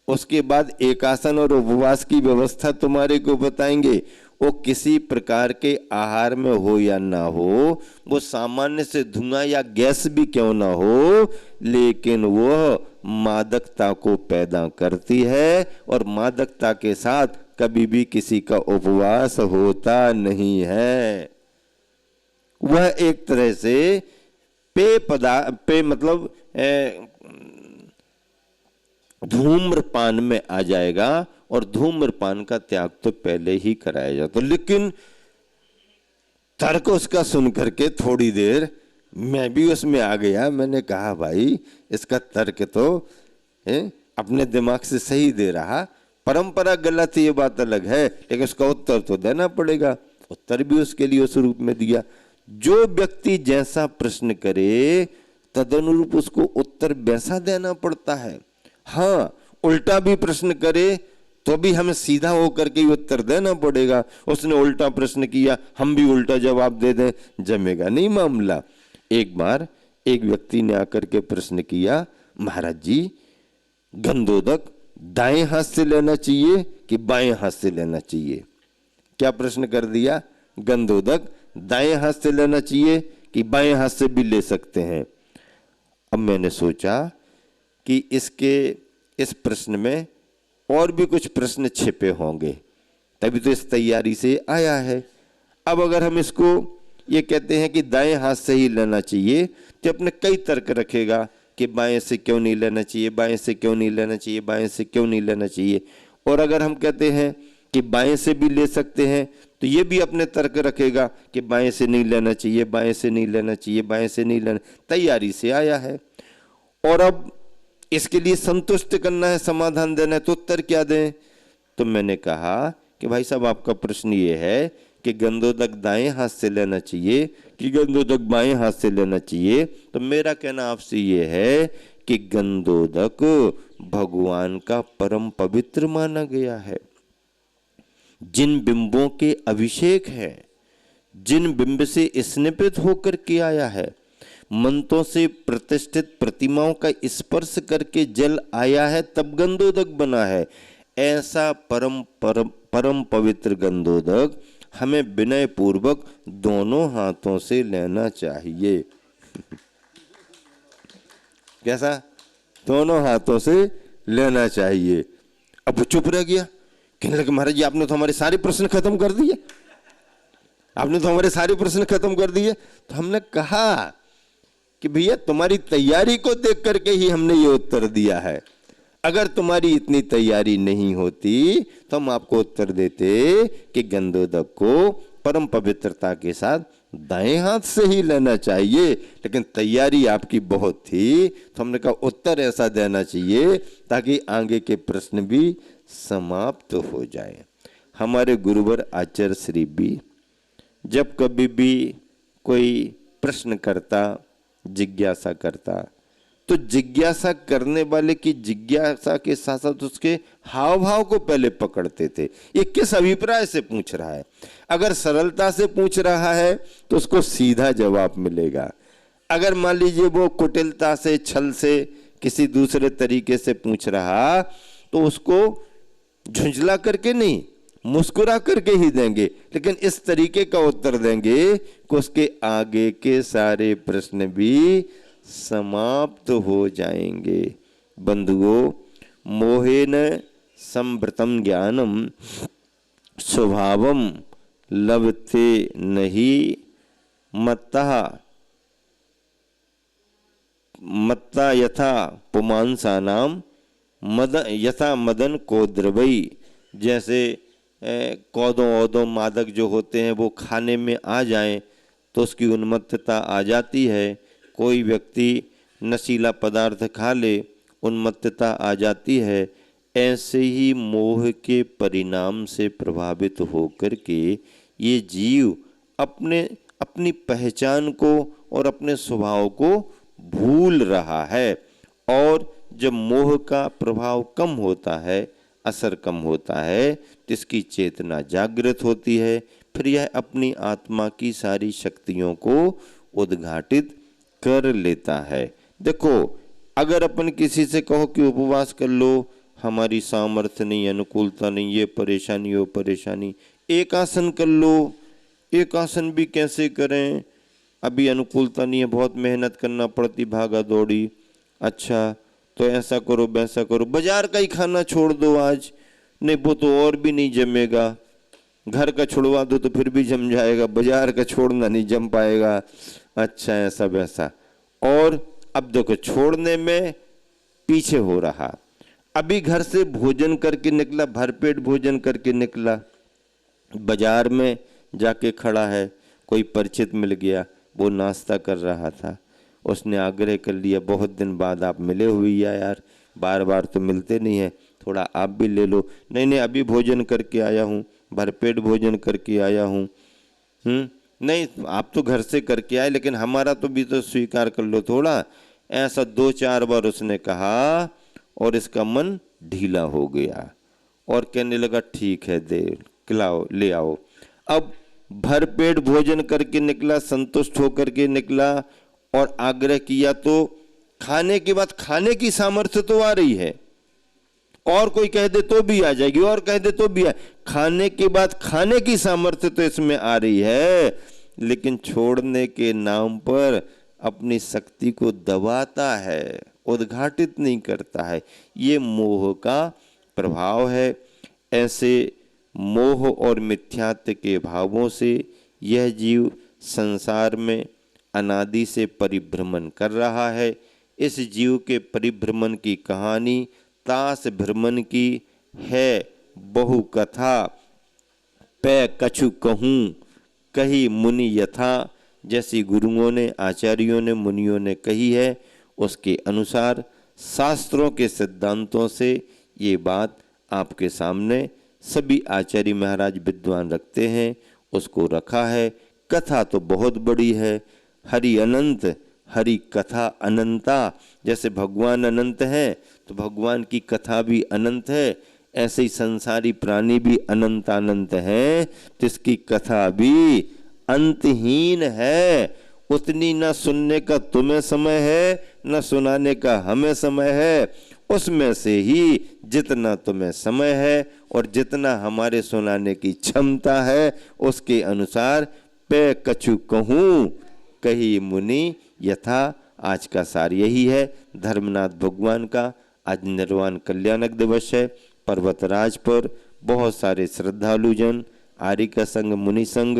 उसके बाद एकासन और उपवास की व्यवस्था तुम्हारे को बताएंगे। वो किसी प्रकार के आहार में हो या ना हो, वो सामान्य से धुआं या गैस भी क्यों ना हो, लेकिन वो मादकता को पैदा करती है और मादकता के साथ कभी भी किसी का उपवास होता नहीं है। वह एक तरह से पे मतलब धूम्रपान में आ जाएगा और धूम्रपान का त्याग तो पहले ही कराया जाता। लेकिन तर्क उसका सुन करके थोड़ी देर मैं भी उसमें आ गया। मैंने कहा भाई इसका तर्क तो अपने दिमाग से सही दे रहा, परंपरा गलत है ये बात अलग है, लेकिन उसका उत्तर तो देना पड़ेगा। उत्तर भी उसके लिए उस रूप में दिया। जो व्यक्ति जैसा प्रश्न करे तदनुरूप उसको उत्तर वैसा देना पड़ता है। हाँ, उल्टा भी प्रश्न करे तो भी हमें सीधा होकर के उत्तर देना पड़ेगा। उसने उल्टा प्रश्न किया, हम भी उल्टा जवाब दे दें, जमेगा नहीं मामला। एक बार एक व्यक्ति ने आकर के प्रश्न किया, महाराज जी गंधोदक दाएं हाथ से लेना चाहिए कि बाएं हाथ से लेना चाहिए? क्या प्रश्न कर दिया? गंधोदक दाएं हाथ से लेना चाहिए कि बाएं हाथ से भी ले सकते हैं? अब मैंने सोचा कि इस प्रश्न में और भी कुछ प्रश्न छिपे होंगे, तभी तो इस तैयारी से आया है। अब अगर हम इसको ये कहते हैं कि दाएं हाथ से ही लेना चाहिए तो अपने कई तर्क रखेगा कि बाएं से क्यों नहीं लेना चाहिए, बाएं से क्यों नहीं लेना चाहिए, बाएं से क्यों नहीं लेना चाहिए। और अगर हम कहते हैं कि बाएं से भी ले सकते हैं तो ये भी अपने तर्क रखेगा कि बाएं से नहीं लेना चाहिए, बाएं से नहीं लेना चाहिए, बाएं से नहीं लेना, तैयारी से आया है। और अब इसके लिए संतुष्ट करना है, समाधान देना है, तो उत्तर क्या दें? तो मैंने कहा कि भाई साहब आपका प्रश्न ये है कि गंधोदक दाएं हाथ से लेना चाहिए कि गंधोदक बाएं हाथ से लेना चाहिए। तो मेरा कहना आपसे ये है कि गंधोदक भगवान का परम पवित्र माना गया है। जिन बिंबों के अभिषेक है, जिन बिंब से स्निपित होकर के आया है, मंत्रों से प्रतिष्ठित प्रतिमाओं का स्पर्श करके जल आया है, तब गंधोदक बना है। ऐसा परम पवित्र गंधोदक हमें विनय पूर्वक दोनों हाथों से लेना चाहिए। कैसा? दोनों हाथों से लेना चाहिए। अब वो चुप रह गया, कहने लगे महाराज जी आपने तो हमारे सारे प्रश्न खत्म कर दिए, आपने तो हमारे सारे प्रश्न खत्म कर दिए। तो हमने कहा कि भैया तुम्हारी तैयारी को देख करके ही हमने ये उत्तर दिया है। अगर तुम्हारी इतनी तैयारी नहीं होती तो हम आपको उत्तर देते कि गंधोदक को परम पवित्रता के साथ दाएं हाथ से ही लेना चाहिए, लेकिन तैयारी आपकी बहुत थी तो हमने कहा उत्तर ऐसा देना चाहिए ताकि आगे के प्रश्न भी समाप्त हो जाए। हमारे गुरुवर आचार्य श्री भी जब कभी भी कोई प्रश्न करता, जिज्ञासा करता, तो जिज्ञासा करने वाले की जिज्ञासा के साथ साथ उसके हाव भाव को पहले पकड़ते थे। ये किस अभिप्राय से पूछ रहा है? अगर सरलता से पूछ रहा है तो उसको सीधा जवाब मिलेगा। अगर मान लीजिए वो कुटिलता से, छल से, किसी दूसरे तरीके से पूछ रहा तो उसको झुंझला करके नहीं, मुस्कुरा करके ही देंगे, लेकिन इस तरीके का उत्तर देंगे कि उसके आगे के सारे प्रश्न भी समाप्त हो जाएंगे। बंधुओं, मोहेन संभृतम ज्ञानम स्वभावम लभते नहीं मत्ता यथा पुमांसानाम यथा मदन को द्रवई। जैसे कौदों मादक जो होते हैं वो खाने में आ जाएं तो उसकी उन्मत्तता आ जाती है। कोई व्यक्ति नशीला पदार्थ खा ले, उन्मत्तता आ जाती है। ऐसे ही मोह के परिणाम से प्रभावित होकर के ये जीव अपनी पहचान को और अपने स्वभाव को भूल रहा है। और जब मोह का प्रभाव कम होता है, असर कम होता है, तो इसकी चेतना जागृत होती है। फिर यह अपनी आत्मा की सारी शक्तियों को उद्घाटित कर लेता है। देखो, अगर अपन किसी से कहो कि उपवास कर लो, हमारी सामर्थ्य नहीं, अनुकूलता नहीं, ये परेशानी वो परेशानी, एक आसन कर लो। एक आसन भी कैसे करें, अभी अनुकूलता नहीं है, बहुत मेहनत करना पड़ती, भागा दौड़ी। अच्छा तो ऐसा करो वैसा करो, बाजार का ही खाना छोड़ दो आज, नहीं वो तो और भी नहीं जमेगा, घर का छुड़वा दो तो फिर भी जम जाएगा, बाजार का छोड़ना नहीं जम पाएगा। अच्छा ऐसा वैसा। और अब देखो छोड़ने में पीछे हो रहा। अभी घर से भोजन करके निकला, भरपेट भोजन करके निकला, बाजार में जाके खड़ा है, कोई परिचित मिल गया, वो नाश्ता कर रहा था, उसने आग्रह कर लिया बहुत दिन बाद आप मिले हुए यार, बार बार तो मिलते नहीं है, थोड़ा आप भी ले लो। नहीं अभी भोजन करके आया हूँ, भरपेट भोजन करके आया हूँ। नहीं आप तो घर से करके आए, लेकिन हमारा तो भी तो स्वीकार कर लो थोड़ा। ऐसा 2-4 बार उसने कहा और इसका मन ढीला हो गया और कहने लगा ठीक है दे खिलाओ, ले आओ। अब भरपेट भोजन करके निकला, संतुष्ट होकर के निकला और आग्रह किया तो खाने के बाद खाने की सामर्थ्य तो आ रही है, और कोई कह दे तो भी आ जाएगी, और कह दे तो भी आ, खाने के बाद खाने की सामर्थ्य तो इसमें आ रही है, लेकिन छोड़ने के नाम पर अपनी शक्ति को दबाता है, उद्घाटित नहीं करता है। ये मोह का प्रभाव है। ऐसे मोह और मिथ्यात्व के भावों से यह जीव संसार में अनादि से परिभ्रमण कर रहा है। इस जीव के परिभ्रमण की कहानी तास भ्रमण की है बहु कथा। पै कछु कहूँ कही मुनि यथा, जैसी गुरुओं ने आचार्यों ने मुनियों ने कही है उसके अनुसार शास्त्रों के सिद्धांतों से ये बात आपके सामने सभी आचार्य महाराज विद्वान रखते हैं, उसको रखा है। कथा तो बहुत बड़ी है, हरि अनंत, हरि कथा अनंता। जैसे भगवान अनंत है तो भगवान की कथा भी अनंत है, ऐसे ही संसारी प्राणी भी अनंत अनंत हैं, तो इसकी कथा भी अंतहीन है। उतनी न सुनने का तुम्हें समय है न सुनाने का हमें समय है। उसमें से ही जितना तुम्हें समय है और जितना हमारे सुनाने की क्षमता है उसके अनुसार पे कछु कहूँ कही मुनि यथा। आज का सार यही है। धर्मनाथ भगवान का आज निर्वाण कल्याणक दिवस है। पर्वतराज पर बहुत सारे श्रद्धालुजन आर्य संघ मुनि संघ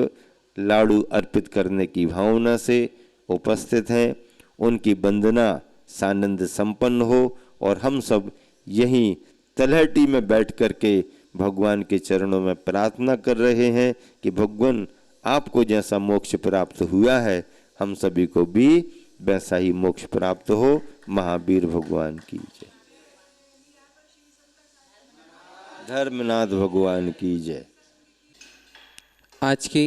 लाड़ू अर्पित करने की भावना से उपस्थित हैं। उनकी वंदना सानंद संपन्न हो और हम सब यहीं तलहटी में बैठ कर के भगवान के चरणों में प्रार्थना कर रहे हैं कि भगवान आपको जैसा मोक्ष प्राप्त हुआ है हम सभी को भी वैसा ही मोक्ष प्राप्त हो। महावीर भगवान की जय। धर्मनाथ भगवान की जय। आज की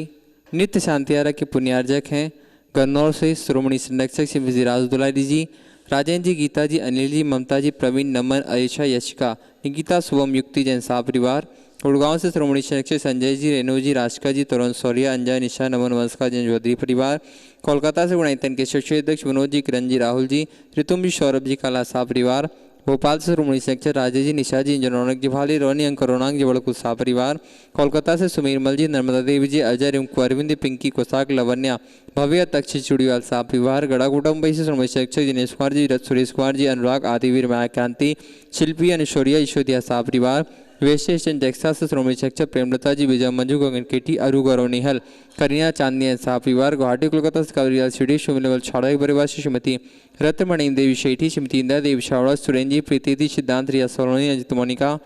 नित्य शांतियारा के पुण्यार्जक हैं गन्नौर से श्रोमणी संरक्षक श्री विजय राज दुलारी जी, राजेंद्र जी, गीता जी, अनिल जी, ममता जी, प्रवीण, नमन, अयशा, यशिका, निकिता, शुभम, युक्ति, जैन शाह परिवार। गुड़गांव से श्रोमणी संरक्षक संजय जी, रेणु जी, राशिका जी, तरुण सौर्या, अंजय, निशा, नमन, वंशका, जैन चौधरी परिवार। कोलकाता से गुणायतन के शिक्षक अध्यक्ष विनोद जी, किरण जी, राहुल जी, ऋतुम जी, सौरभ जी, काला शाह परिवार। भोपाल से श्रोमणी संरक्षक राजेश जी, निशा जी, रौनक जी, भाली, रोनी, अंक, रोनांग जी, बड़कुल शाह परिवार। कोलकाता से सुमीर मल जी, नर्मदा देवी जी, अजय, रिंकू, अरविंद, पिंकी, कोसाक, लवन्या, भव्य, तक्षी, चुड़ीवाल शाह परिवार। गड़ागुड़ा मुंबई से श्रोमणी संरक्षक दिनेश कुमार जी, सुरेश कुमार जी, अनुराग, आदिवीर, माया कांति, शिल्पी, अनुशौर्या, ईश्वरिया शाह परिवार। वेस्ट स्टेशन टेक्सास से श्रोमणी शिक्षक प्रेमलता जी, विजय, मंजू, गगन, केटी, अरु, गौरव, निहल, करीना, चांदनी शाह परिवार। गुवाहाटी कोलकाता से कावरीलाल शिवड़ी, शिवलेवल छाड़ा परिवार से श्रीमती रत्नमणि देवी शेठी, श्रीमती इंदिरा देवी शावड़ा, सुरेंद्र जी, प्रीति, सिद्धांत, रिया सोलोनी, अजित मोनिका,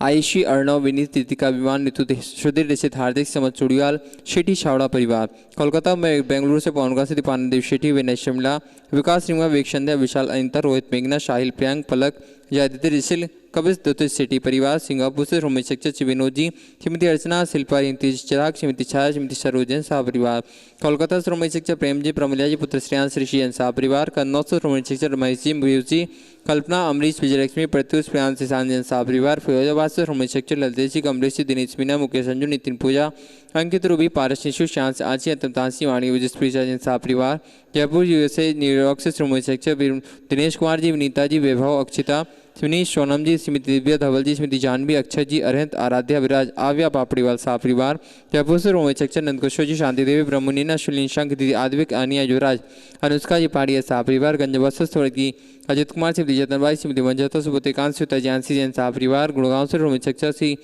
आयुषी, अर्णव, विनीत, तितिका, विमान, ऋतु, सुधीर, निश्चित, हार्दिक, समझ, चुड़ियाल, शेठी शावड़ा परिवार। कोलकाता में बेंगलुरु से पवनगा से दीपानंद देव शेठी, विनय शिमला, विकास रिंगा, वेक्षंध्या, विशाल, अनिता, रोहित, मेघना, शाहिल, प्रियांक, पलक, जयादित्य, ऋषिल, कबिस, दत्त शेठी परिवार। सिंगापुर से श्रोमणी शिक्षक विनोद जी, श्रीमती अर्चना, शिल्पा, चिराग, श्रीमती छाया, श्रीमती सरोजन शाह परिवार। कोलकाता से श्रोमणी शिक्षक प्रेम जी, प्रमलिया जी, पुत्र श्रेयांश, ऋषि शाह परिवार। कन्नौज से श्रोमणी शिक्षक रमेश जी, मयूर जी, कल्पना, अमरीश, विजयलक्ष्मी, प्रत्युष, प्रियांश, शांजन शाह परिवार। फिरोजाबाद से श्रोमणी शिक्षक ललितेश जी, कमलेश जी, दिनेश मीना, मुकेश अंजू, नितिन पूजा, अंकित, रूबी, पारस, निशु, श्यांश, आची, अंतमतांसी, वाणी, विजयप्री, जैन शाह परिवार। जयपुर यूएसए न्यूयॉर्क से श्रोमणी शिक्षक दिनेश कुमार जी, विनीता जी, वैभव, अक्षिता, सुनीश, सोनम जी, श्रीमती दिव्या, धवल जी, श्रीमती जानवी, अक्षय जी, अरहंत, आराध्या, विराज, आव्या, पापड़ीवाल शाह परिवार। जयपुर से श्रोमणी शिक्षक नंदकिशोर जी, शांति देवी, ब्रह्मनीना, शुलिन, शंख, दीदी, आद्विक, आनिया, युवराज, अनुष्का जी, पाड़िया शाह परिवार। गंजबस्तर स्वर्गीय अजित कुमार, श्रीमती जतनबाई, श्रीमती मंजता, सुबोधिकांत, श्रीता जानसी, जैन शाह परिवार। गुड़गांव से श्रोमणी शिक्षक श्री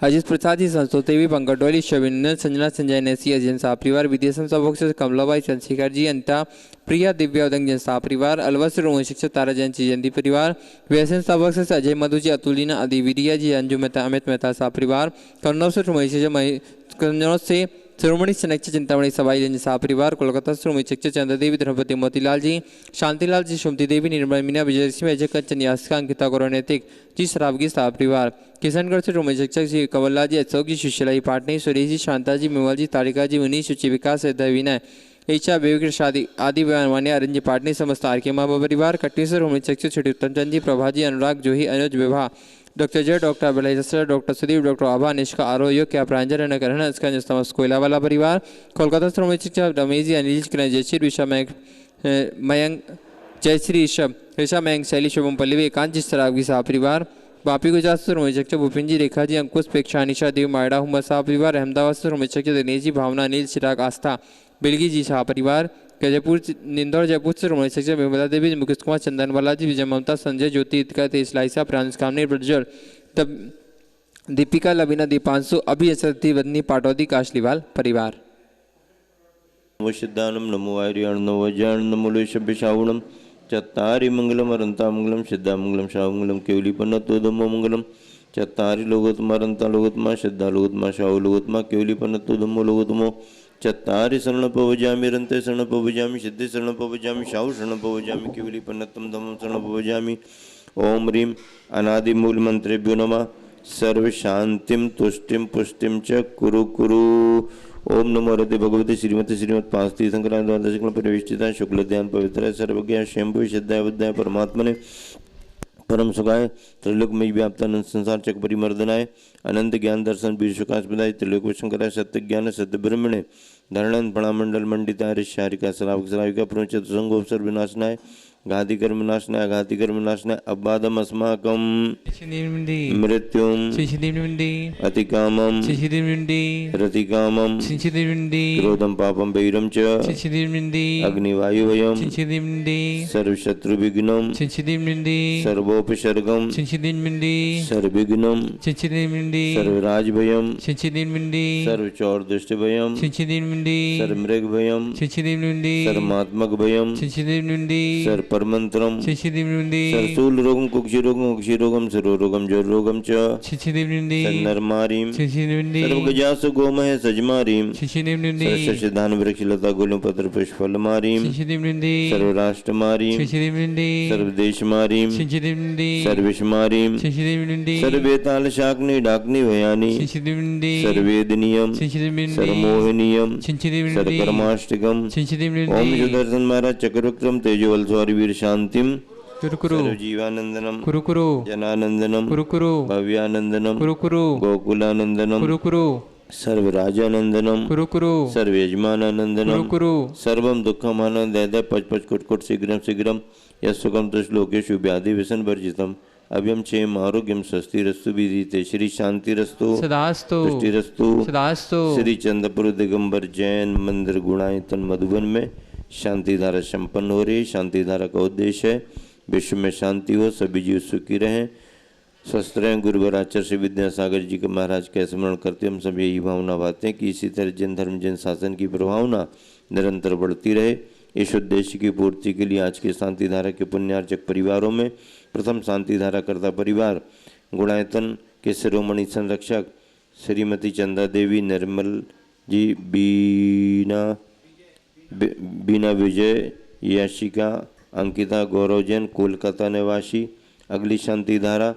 अजित प्रसाद जी, संतोष देवी, पंकज डोली, शविन, संजना, संजय, नैसी, अजय शाह परिवार। विदेशन सबक से कमलाबाई, चंद्रशेखर जी, अनिता, प्रिया, दिव्या, उदंग, जैन शाह परिवार। अलवर से श्रोमणी शिक्षक तारा जैन जयंती परिवार। व्यसन सबक से अजय मधु जी, अतुलिना, अदिविरिया जी, अंजू मेहता, अमित मेहता शाह परिवार। कन्नौज से श्रोमणी शिक्षक कन्नौज से श्रोमणी संरक्षक चिंतामणि सवाई जैन शाह परिवार। कोलकाता से श्रोमणी शिक्षक चंद्र देवी, द्रौपदी, मोतीलाल जी, शांतिलाल जी, सुमति देवी, निर्मल मीना, विजयलक्ष्मी, अजय कंचन, यासिका, अंकिता, गौरव, नैतिक जी, शराबगी शाह परिवार। किशनगढ़ से श्रोमणी शिक्षक श्री कंवरलाल जी, अशोक जी, सुशीलाई पाटनी, सुरेश जी, शांता जी, मेवाल जी, तारिका जी, मुनीश, सुचि, विकास, विनय, ईशा, बेबी, शादी आदि मान्य, अरन जी, पाटनी, समस्त आर के माँ परिवार। कटनी से श्रोमणी शिक्षक श्री उत्तमचंद जी, Prabha ji, Anurag, Johi, Anuj, Vibha, doctor Jay, doctor Abhilash, doctor Sudeep, doctor Abha, Nishka, Arogya, क्या प्रांजल, नकरण, इसका समस्त कोयला वाला परिवार। कोलकाता श्रोमणी शिक्षक रमेश जी, अनिल जी, जयश्री, ऋषा, मयंक, जयश्री, ऋषभ, ऋषा, मयंक, शैली, शुभम, पल्लवी, एकांत जी, सरागी शाह परिवार। वापी गुजरात से श्रोमणी शिक्षक भूपिन जी, रेखा जी, अंकुश, प्रेक्षा, निशा, देव, मायड़ा, हुमर शाह परिवार। अहमदाबाद से श्रोमणी शिक्षक दिनेश जी, भावना, अनिल, चिराग, आस्था, बिलगी जी शाह परिवार। जयपुर, इंदौर, जयपुर से श्रोमणी शिक्षक विमला देवी, मुकेश कुमार, चंदनवाला जी, विजय, ममता, संजय, ज्योति, इतिका, तेज, लाइसा, प्रांश, कामनी, प्रज्वल, तब दीपिका, लबीना, दीपांशु, अभी, असरती, वदनी, पाटौदी, काशलीवाल परिवार। नमो सिद्धानम नमो आर्याण नमो वज्राण नमो लेशभ्य श्रावणम चत्तारि मंगलम अरंता मंगलम सिद्धा मंगलम श्रावमंगलम केवली पन्नतो धम्मो मंगलम चत्तारि लोगोत्तमा अरंता लोगोत्तमा सिद्धा लोगोत्तमा श्राव लोगोत्तमा केवली पन्नतो धम्मो लोगोत्तमो चत्तारि शरण पवजामि रन्ते शरण पवजामि सिद्धि शरण पवजामि शाहु शरण पवजामि केवली पन्नतम धम्मं शरण पवजामि। ओम ह्रीं अनादि मूल मंत्रेभ्यो नमः। सर्व शांतिम तुष्टिम पुष्टिम च कुरु कुरु। ओम नमो हरते भगवते श्रीमती श्रीमद पांच तीर्थंकराय द्वादश परिवेष्टिता शुक्ल ध्यान पवित्र सर्वज्ञ शंभु सिद्धाय बुद्धाय परमात्मने परम सुखाय त्रिलोकमय व्याप्तानंद संसार चक परिमर्दनाय अनंत ज्ञान दर्शन वीर सुखास्पदाय त्रिलोक शंकराय सत्य ज्ञान सत्य ब्रह्मणे धरणन प्रणामंडल मंडिताय ऋषारिका श्रावक श्राविका पुरुषत संगोपसर विनाशनाय घाति कर्म नाशनाय घाति कर्म नाशनाय अबादम अस्माकम मृत्युम अतिकामम रतिकामम क्रोधम पापम वैरम च अग्निवायु वयम सर्वशत्रु विघ्नम सर्वोपसर्गम सर्वविघ्नम सर्वराज भयम सर्वचौर दुष्ट भयम सर्वमृग भयम सर्वमात्मक भयम सर्वपरमंत्रम सर्वशूल रोगम कुक्षि रोगम सर्वरोगम ज्वर रोगम च सर्वनरमारीम सर्वगजासु गोमह सजमारीम सर्वशस्यधान वृक्ष लता गुलम पत्र पुष्प फलमारीम सर्वराष्ट्रमारीम सर्वदेशमारीम सर्विषमारीम सर्वेताल शाकनी डाकनी भयानी सर्वेदनीयम सर्वमोहनीयम सर्वकर्माष्टकम ओम सुदर्शन महाराज चक्रविक्रम तेजोवल स्वारी वीर शांतिम जीवानंदनम जनानंदनम भव्यानंदनम गोकुलानंदनम सर्वराजानंदनम सर्वयजमानानंदनम सर्वम दुखम आनंद पच पच कुट शीघ्रम शीघ्रम यशुकम तुष्लोकेशु व्याधि व्यसन वर्जितम अभ्यम क्षेम आरोग्यम स्वस्तिरस्तु विदिते श्री शांतिरस्तु सदास्तु तुष्टिरस्तु सदास्तु। श्री चंद्रपुर दिगंबर जैन मंदिर गुणायतन मधुबन में शांति धारा संपन्न हो रही। शांति धारा का उद्देश्य है विश्व में शांति हो, सभी जीव सुखी रहें, स्वस्थ रहें। गुरुवर आचार्य श्री विद्यासागर जी के महाराज का स्मरण करते हम सब यही भावना भाते हैं कि इसी तरह जन धर्म जन शासन की प्रभावना निरंतर बढ़ती रहे। इस उद्देश्य की पूर्ति के लिए आज के शांति धारा के पुण्यार्चक परिवारों में प्रथम शांति धारा कर्ता परिवार गुणायतन के शिरोमणि संरक्षक श्रीमती चंदा देवी, निर्मल जी, बीना विजय, याशिका, अंकिता, गौरव जैन कोलकाता निवासी। अगली शांति धारा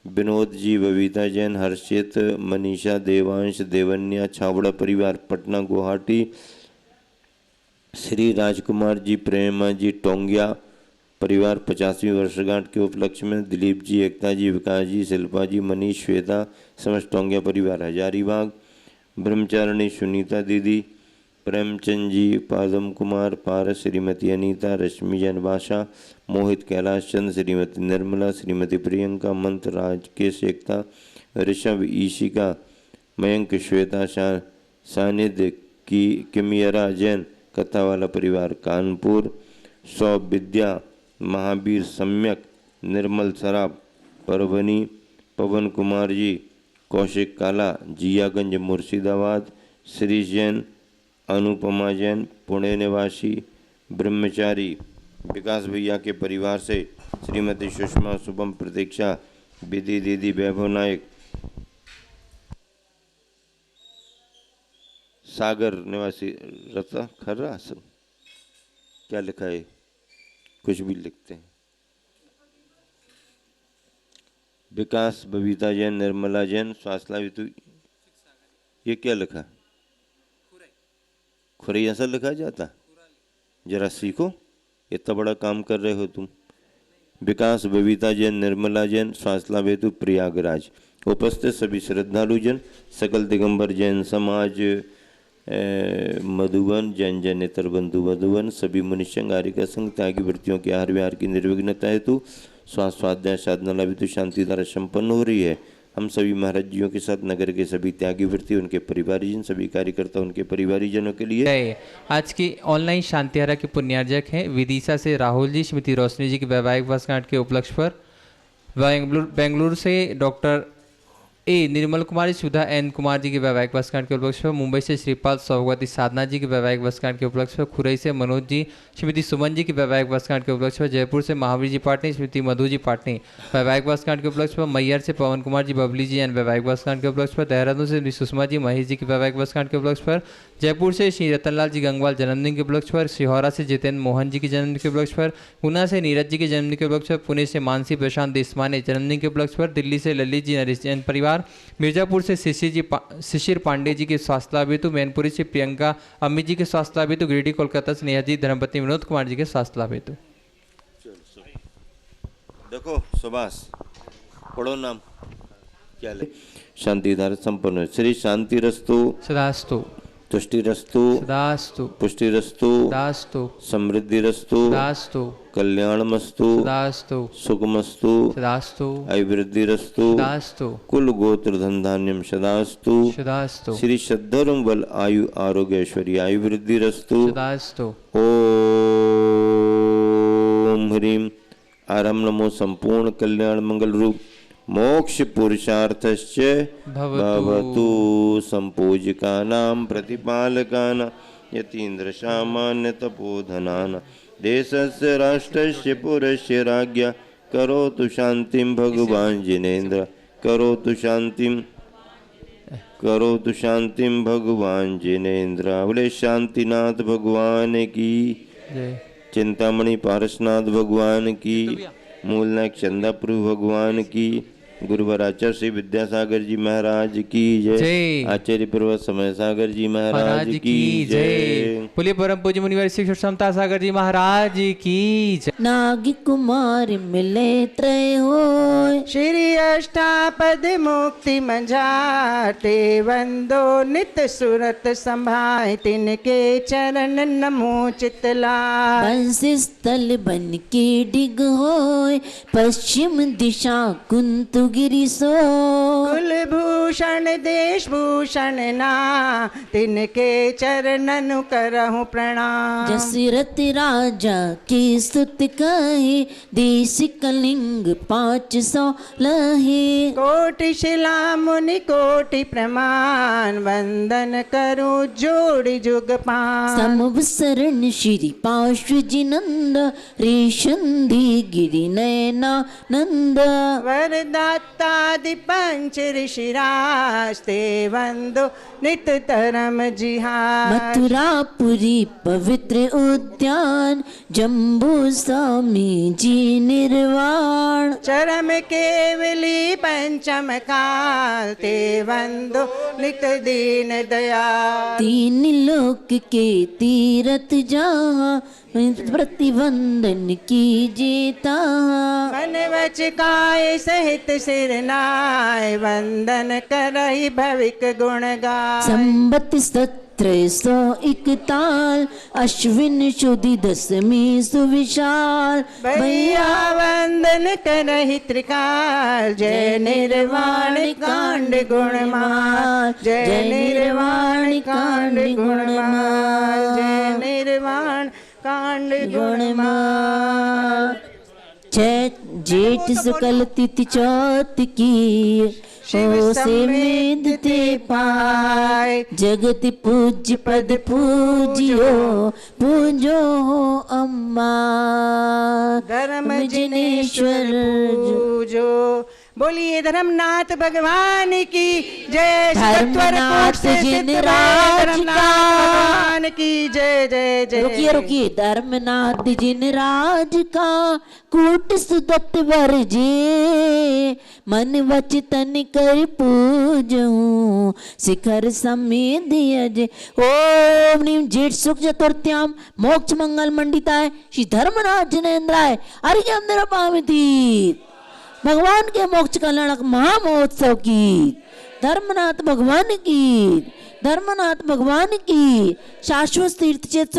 विनोद जी, बबीता जैन, हर्षित, मनीषा, देवांश, देवन्या छावड़ा परिवार पटना गुवाहाटी। श्री राजकुमार जी, प्रेमा जी, टोंगिया परिवार 50वीं वर्षगांठ के उपलक्ष्य में। दिलीप जी, एकता जी, विकास जी, शिल्पा जी, मनीष, श्वेता समस्त टोंगिया परिवार हजारीबाग। ब्रह्मचारिणी सुनीता दीदी, प्रेमचंद जी, पादम कुमार, पारस, श्रीमती अनीता, रश्मि जनभाषा, मोहित, कैलाश चंद, श्रीमती निर्मला, श्रीमती प्रियंका, मंत्र, राजकेश, एकता, ऋषभ, ईशिका, मयंक, श्वेता, सानिध्य की, किमियरा जैन कथावाला परिवार कानपुर। सौ विद्या, महावीर, सम्यक, निर्मल सराब परभनी। पवन कुमार जी, कौशिक काला, जियागंज मुर्शिदाबाद। श्री जैन, अनुपमा जैन पुणे निवासी। ब्रह्मचारी विकास भैया के परिवार से श्रीमती सुषमा, शुभम, प्रतीक्षा, विधि दीदी, वैभव नायक। सागर निवासी रता खर्रा सब क्या लिखा है, कुछ भी लिखते हैं। विकास, बबीता जैन, निर्मला जैन, स्वास्थला वितु, ये क्या लिखा? खुरई ऐसा लिखा जाता? जरा सीखो, इतना बड़ा काम कर रहे हो तुम। विकास, बबीता जैन, निर्मला जैन, स्वास्थला हेतु प्रयागराज। उपस्थित सभी श्रद्धालु जन, सकल दिगंबर जैन समाज मधुबन, जैन जैनेतर बंधु मधुबन, सभी मुनिशंग आर्यिका संघ त्यागी वृत्तियों के आहार विहार की निर्विघ्नता हेतु स्वाध्याय साधना लाभ हेतु शांति धारा संपन्न हो रही है। हम सभी महाराज जियों के साथ नगर के सभी त्यागी वृत्ति, उनके परिवारीजन, सभी कार्यकर्ता, उनके परिवारीजनों के लिए आज की ऑनलाइन शांति धारा के पुण्यार्जक हैं विदिशा से राहुल जी, श्रीमती रोशनी जी की वैवाहिक वर्षगांठ के उपलक्ष्य पर। बेंगलुरु से doctor A Nirmal Kumari Sudha N Kumar ji के वैवाहिक वर्षगांठ के उपलक्ष्य पर, मुंबई से श्रीपाल सौगवती साधना जी के वैवाहिक वर्षगांठ के उपलक्ष्य पर, खुरई से मनोज जी श्रीमती सुमन जी के वैवाहिक वर्षगांठ के उपलक्ष्य पर, जयपुर से महावीर जी पाटनी श्रीमती मधु जी पाटनी वैवाहिक वर्षगांठ के उपलक्ष्य पर, मैयर से पवन कुमार जी बबली जी एन वैवाहिक वर्षगांठ के उपलक्ष्य पर, देहरादून से सुषमा जी महेश जी के वैवाहिक वर्षगांठ के उपलक्ष्य पर, जयपुर से श्री रतनलाल जी गंगवाल जन्मदिन के उपलक्ष्य पर, सिहोरा से जितेंद्र मोहन जी के जन्मदिन के उपलक्ष्य पर, ऊना से नीरज जी के जन्मदिन के उपलक्ष्य पर, पुणे से मानसी प्रशांत देशमाने जन्मदिन के उपलक्ष्य पर, दिल्ली से ललित जी नरेश जैन परिवार, मिर्जापुर से शिशिर पांडे जी के स्वास्थ्य लाभ हेतु, मैनपुरी से प्रियंका अमित जी के स्वास्थ्य लाभ हेतु, गिरिडीह कोलकाता से नेहा जी धर्मपत्नी विनोद कुमार जी के स्वास्थ्य लाभ हेतु। देखो सुभाष पढ़ो नाम क्या ले शांति धारा संपन्न श्री शांति रस्तु सदास्तु तुष्टि रस्तु सदास्तु पुष्टि रस्तु सदास्तु समृद्धि रस्तु सदास्तु कल्याणमस्तु सदास्तु सुखमस्तु सदास्तु अभिवृद्धि रस्तु सदास्तु कुल गोत्र धन धान्यम सदास्तु सदास्तु श्री सद्धर्म बल आयु आरोग्य ऐश्वर्य अभिवृद्धि रस्तु सदास्तु। ओम ह्रीम आरम नमो संपूर्ण कल्याण मंगल रूप मोक्ष पुरुषार्थस्य भवतु संपूजिकानां प्रतिपालकानां यतीन्द्र सामान्य तपोधनानां देशस्य राष्ट्रस्य पुरस्य राज्ञा करोतु शांतिं भगवान जिनेन्द्र करोतु शांतिं भगवान जिनेन्द्र। बोले शांतिनाथ भगवान की चिंतामणि पारसनाथ भगवान की, मूलनायक चंदाप्रभु भगवान की, गुरुवर आचार्य श्री विद्यासागर जी महाराज की जय। आचार्य पर्वत समय सागर जी महाराज की जय। बोलिए परम पूज्य मुनिवर श्री क्षमता सागर जी महाराज की जय। नाग कुमार मिले त्रय होय, श्री अष्टापद मुक्ति मंझाते, वंदो नित सुरत संभाय, तिनके चरण नमो चितलाय। बंसी स्थल बन के डिग होय, पश्चिम दिशा कुंतु गिरि सो, कुलभूषण देश भूषण ना, तिनके चरणन करहु प्रणाम। जसरथ राजा की स्तुति कहे, देश कलिंग 500 लहे। कोटि शिला मुनि कोटि प्रमाण, वंदन करूं जोड़ी जुग पान। समवसरण श्री पार्श्व जिनंद, रेशंदी गिरि नयना नंद। वरदातादि पंच ऋषिरास्ते, वंदो नित तरम जिहार। मथुरापुरी पवित्र उद्यान, जम्बू स्वामी जी निर्वाण। चरम केवली पंचम काल, ते वंदो नित दीन दयाल। तीन लोक के तीरथ जहाँ, प्रतिवंदन कीजेता। मन वच काय सहित सिर नाय, वंदन करहि भविक गुण गाय। संबत 1741, अश्विन शुद्धि दशमी सुविशाल। भैया वंदन करहि त्रिकाल, जय निर्वाण कांड गुणमाल। जय निर्वाण कांड गुणमाल, जय निर्वाण कांड गुणमाल। चैत जेठ शुक्ल तिथि चौथ की, हो से वेद ते पाए। जगत पूज्य पद पूजियो, पूजो अम्मा। धर्म जिनेश्वर पूजो, बोलिए धर्मनाथ भगवान की जय। धर्मनाथ जिनराज भगवान की जय जय जय। रुकिए रुकिए, धर्मनाथ जिनराज का कूट सुदत्त वर्जे। मन वच तन कर पूजूं, शिखर समेत अजय। ओम नीम जेठ शुक्ल चतुर्थ्याम मोक्ष मंगल मंडिताय, श्री धर्मनाथ जिनेन्द्राय अर्घ्यम निरपामिति। भगवान के मोक्ष कल्याणक महामहोत्सव की, धर्मनाथ भगवान की, धर्मनाथ भगवान की। शाश्वत तीर्थ चेत